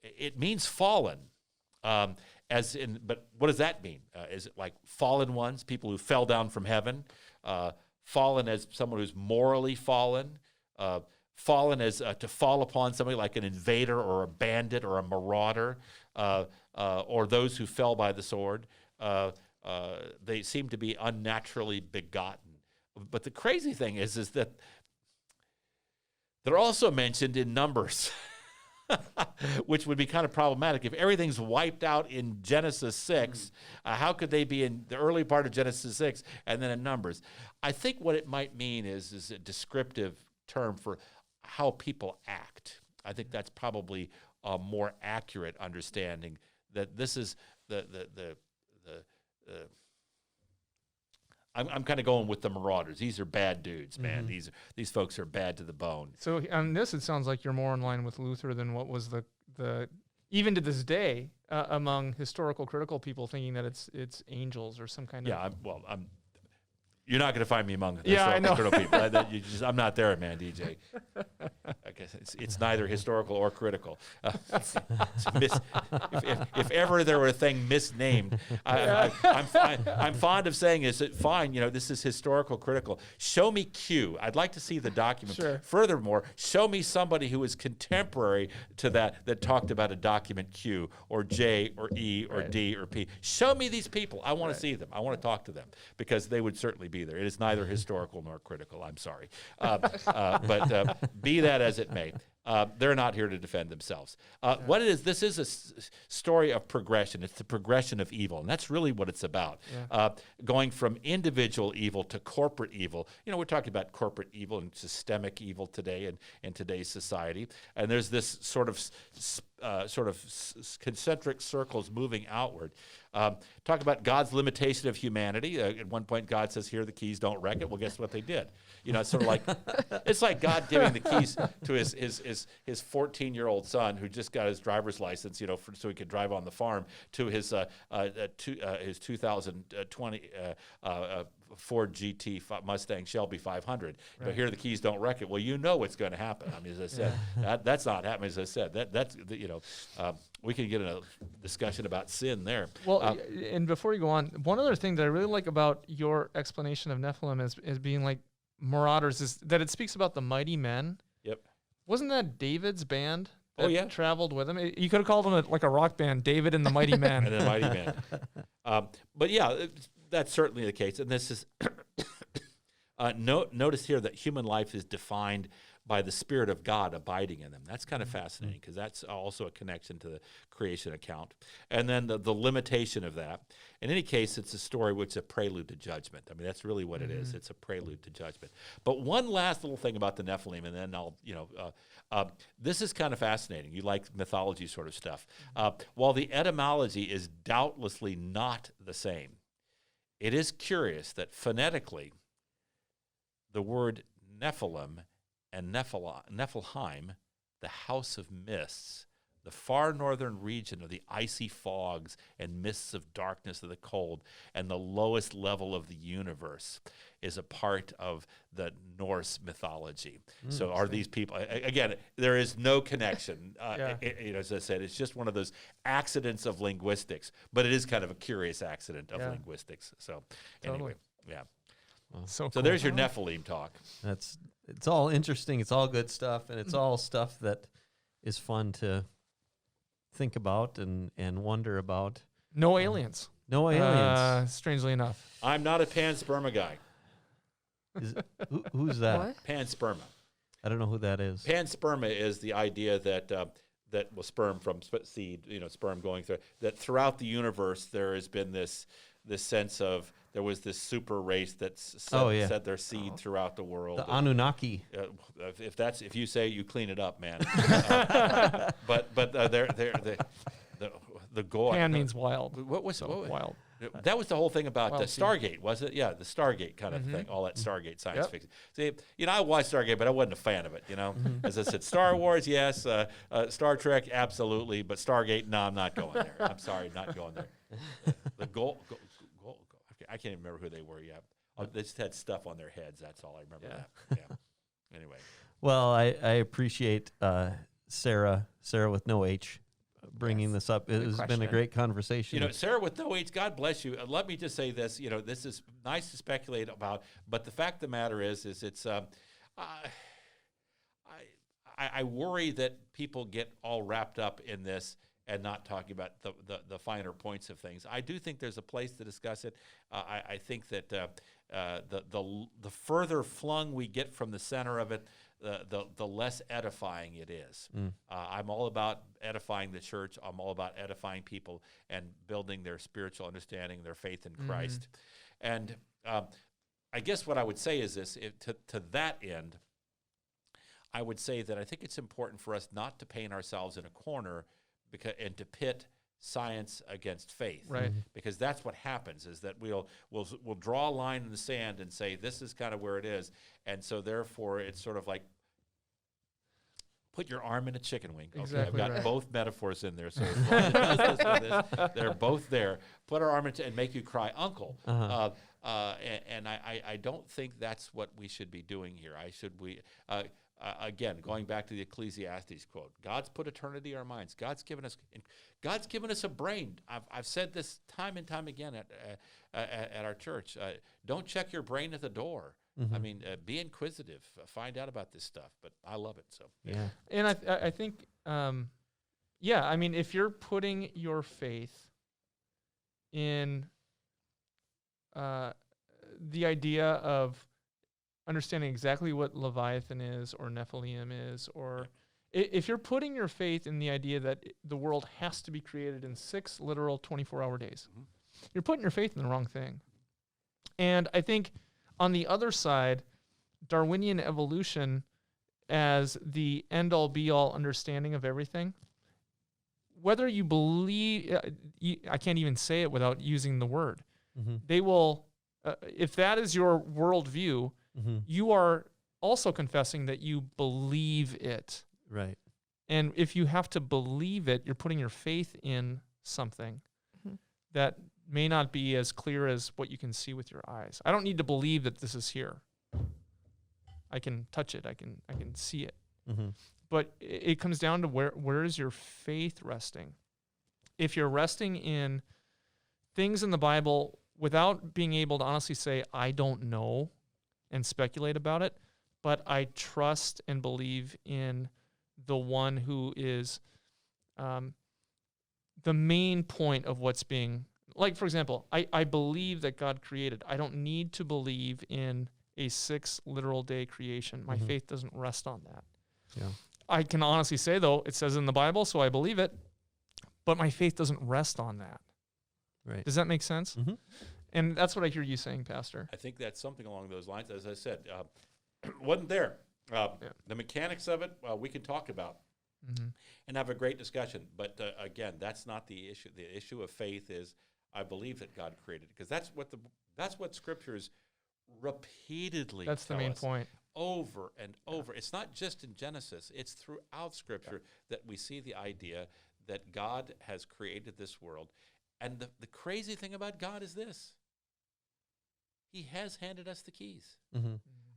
It means fallen. But what does that mean? Is it like fallen ones, people who fell down from heaven? Fallen as someone who's morally fallen? Fallen as to fall upon somebody like an invader or a bandit or a marauder, or those who fell by the sword? They seem to be unnaturally begotten. But the crazy thing is that they're also mentioned in Numbers. which would be kind of problematic. If everything's wiped out in Genesis 6, how could they be in the early part of Genesis 6 and then in Numbers? I think what it might mean is a descriptive term for how people act. I think that's probably a more accurate understanding that this is I'm kind of going with the marauders. These are bad dudes, man. These folks are bad to the bone. So on this, it sounds like you're more in line with Luther than what was the even to this day among historical critical people thinking that it's angels or some kind of. You're not going to find me among the Yeah, I know. historical critical people. I'm not there, man, DJ. I guess it's neither historical or critical. If ever there were a thing misnamed, I'm fond of saying, is it fine? This is historical critical. Show me Q. I'd like to see the document. Sure. Furthermore, show me somebody who is contemporary to that talked about a document Q or J or E or D or P. Show me these people. I want to see them. I want to talk to them because they would certainly be there. It is neither historical nor critical. I'm sorry. But be that as it may, they're not here to defend themselves. What it is, this is a story of progression. It's the progression of evil, and that's really what it's about. Going from individual evil to corporate evil. We're talking about corporate evil and systemic evil today in today's society, and there's this sort of concentric circles moving outward. Talk about God's limitation of humanity. At one point, God says, "Here are the keys. Don't wreck it." Well, guess what they did? It's sort of like it's like God giving the keys to his 14-year-old son who just got his driver's license, so he could drive on the farm, to his 2020 Ford GT Mustang Shelby 500. But here are the keys. Don't wreck it. Well, what's going to happen. I mean, as I said, that's not happening. As I said, that's we can get in a discussion about sin there. Well, and before you go on, one other thing that I really like about your explanation of Nephilim is being like marauders is that it speaks about the mighty men. Yep. Wasn't that David's band that traveled with him? You could have called them like a rock band, David and the Mighty Men. And the Mighty Men. But yeah, that's certainly the case. And this is, notice here that human life is defined by the Spirit of God abiding in them. That's kind of fascinating because that's also a connection to the creation account. And then the limitation of that. In any case, it's a story which is a prelude to judgment. I mean, that's really what it is. It's a prelude to judgment. But one last little thing about the Nephilim, and then I'll, this is kind of fascinating. You like mythology sort of stuff. While the etymology is doubtlessly not the same, it is curious that phonetically, the word Nephilim and Nephilim, the house of mists, the far northern region of the icy fogs and mists of darkness of the cold, and the lowest level of the universe, is a part of the Norse mythology. So are these people, again, there is no connection. As I said, it's just one of those accidents of linguistics, but it is kind of a curious accident of linguistics. So anyway, So cool. There's your Nephilim talk. It's all interesting. It's all good stuff, and it's all stuff that is fun to think about and wonder about. No aliens. No aliens. Strangely enough. I'm not a pansperma guy. Who's that? What? Pansperma. I don't know who that is. Pansperma is the idea that sperm from seed, sperm going through, that throughout the universe there has been this sense of there was this super race that set their seed throughout the world. The Anunnaki. If you say, you clean it up, man. But the goy. Pan means wild. What was wild? That was the whole thing about Wild the Stargate, was it? Yeah, the Stargate kind of thing, all that Stargate science Yep. fiction. See, I watched Stargate, but I wasn't a fan of it, As I said, Star Wars, yes. Star Trek, absolutely. But Stargate, no, I'm not going there. I'm sorry, not going there. The goal. I can't even remember who they were yet. They just had stuff on their heads. That's all I remember. That. Yeah. Anyway. Well, I appreciate Sarah with no H, bringing this up. It has been a great conversation. Sarah with no H, God bless you. Let me just say this. This is nice to speculate about, but the fact of the matter is it's. I worry that people get all wrapped up in this and not talking about the finer points of things. I do think there's a place to discuss it. I think that the further flung we get from the center of it, the less edifying it is. I'm all about edifying the church. I'm all about edifying people and building their spiritual understanding, their faith in Christ. And I guess what I would say is this, to that end, I would say that I think it's important for us not to paint ourselves in a corner and to pit science against faith, Right. Because that's what happens, is that we'll draw a line in the sand and say this is kind of where it is, and so therefore it's sort of like put your arm in a chicken wing. Okay, Exactly I've got right. both metaphors in there, so as long as it does this with this, they're both there. Put our arm in and make you cry, uncle. And I don't think that's what we should be doing here. Again, going back to the Ecclesiastes quote, God's put eternity in our minds. God's given us a brain. I've said this time and time again at our church. Don't check your brain at the door. I mean, be inquisitive. Find out about this stuff. But I love it. So Yeah. And I think, I mean, if you're putting your faith in the idea of understanding exactly what leviathan is or nephilim is, or if you're putting your faith in the idea that the world has to be created in 6 literal 24-hour days, you're putting your faith in the wrong thing. And I think on the other side, Darwinian evolution as the end-all be-all understanding of everything, whether you believe, I can't even say it without using the word, they will, if that is your worldview, you are also confessing that you believe it. Right. And if you have to believe it, you're putting your faith in something that may not be as clear as what you can see with your eyes. I don't need to believe that this is here. I can touch it. I can see it. But it comes down to where is your faith resting? If you're resting in things in the Bible without being able to honestly say, I don't know, and speculate about it, but I trust and believe in the one who is the main point of what's being, like, for example, I believe that God created. I don't need to believe in a 6 literal day creation. My faith doesn't rest on that. Yeah. I can honestly say, though, it says in the Bible, so I believe it, but my faith doesn't rest on that. Right. Does that make sense? And that's what I hear you saying, Pastor. I think that's something along those lines. As I said, wasn't there. The mechanics of it, we can talk about and have a great discussion. But again, that's not the issue. The issue of faith is, I believe that God created it, because that's what Scriptures repeatedly. That's the tell main us point. Over and over. It's not just in Genesis. It's throughout Scripture that we see the idea that God has created this world. And the crazy thing about God is this. He has handed us the keys.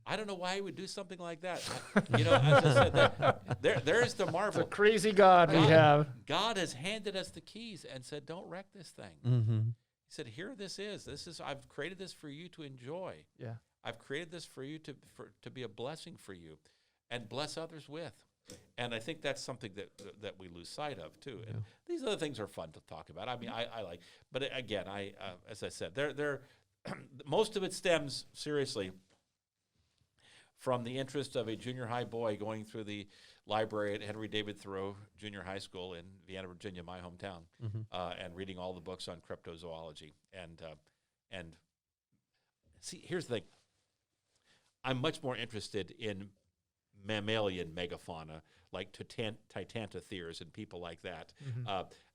I don't know why he would do something like that. As I said, there's the marvel. It's a crazy God we have. God has handed us the keys and said, don't wreck this thing. He said, here this is. I've created this for you to enjoy. Yeah. I've created this for you to be a blessing for you and bless others with. And I think that's something that we lose sight of too. And these other things are fun to talk about. I mean, I like, but again, as I said, they're most of it stems seriously from the interest of a junior high boy going through the library at Henry David Thoreau Junior High School in Vienna, Virginia, my hometown, and reading all the books on cryptozoology. And see, here's the thing. I'm much more interested in mammalian megafauna, like titanotheres and people like that,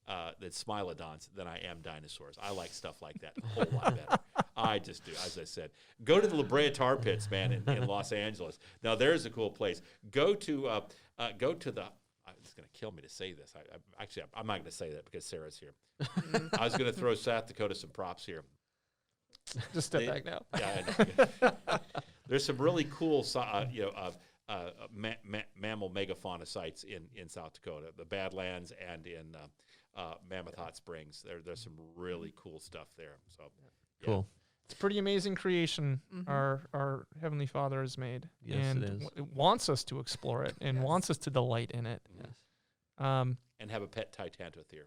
that smilodons, than I am dinosaurs. I like stuff like that a whole lot better. I just do. As I said, go to the La Brea Tar Pits, man, in Los Angeles. Now, there's a cool place. Go to the. It's going to kill me to say this. I'm not going to say that because Sarah's here. I was going to throw South Dakota some props here. Just step back now. Yeah, there's some really cool, mammal megafauna sites in South Dakota, the Badlands and in Mammoth Hot Springs. There's some really cool stuff there. So Cool. It's a pretty amazing creation our Heavenly Father has made. Yes, and it is. Wants us to explore it and wants us to delight in it. Yes. And have a pet titantothere.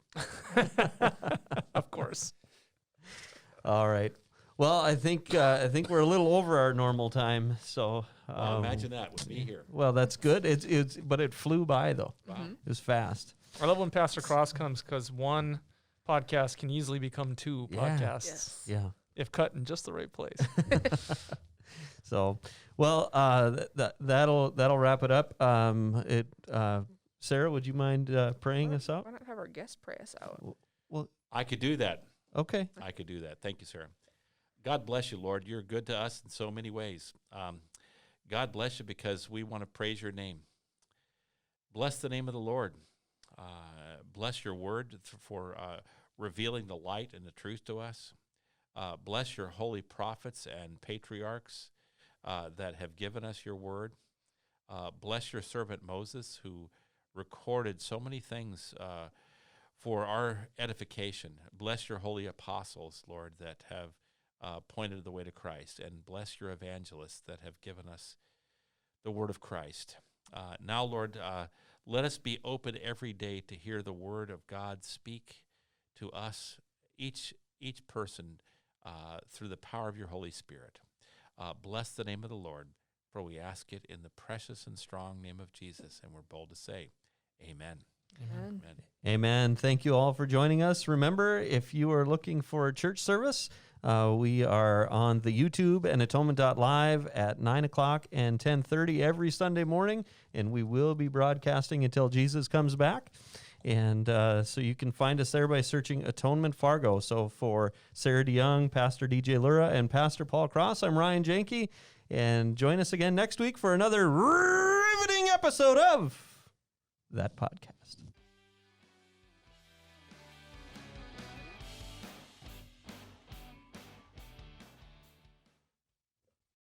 Of course. All right. Well, I think we're a little over our normal time, so Well, imagine that with me here. Well, that's good. But it flew by though. Wow. It was fast. I love when Pastor Cross comes because one podcast can easily become two podcasts Yes. Yeah. if cut in just the right place. So, well, that'll wrap it up. Sarah, would you mind praying us out? Why not have our guest pray us out? Well, I could do that. okay. I could do that. Thank you, Sarah. God bless you, Lord. You're good to us in so many ways. God bless you because we want to praise your name. Bless the name of the Lord. Bless your word for revealing the light and the truth to us. Bless your holy prophets and patriarchs that have given us your word. Bless your servant Moses, who recorded so many things for our edification. Bless your holy apostles, Lord, that have pointed the way to Christ. And bless your evangelists that have given us the word of Christ. Now, Lord, let us be open every day to hear the word of God speak to us, each person, through the power of your Holy Spirit. Bless the name of the Lord, for we ask it in the precious and strong name of Jesus, and we're bold to say, amen. Amen. Amen. Amen. Thank you all for joining us. Remember, if you are looking for a church service, we are on the YouTube and atonement.live at 9 o'clock and 10:30 every Sunday morning, and we will be broadcasting until Jesus comes back. And so you can find us there by searching Atonement Fargo. So for Sarah DeYoung, Pastor DJ Lura, and Pastor Paul Cross, I'm Ryan Janke. And join us again next week for another riveting episode of That Podcast.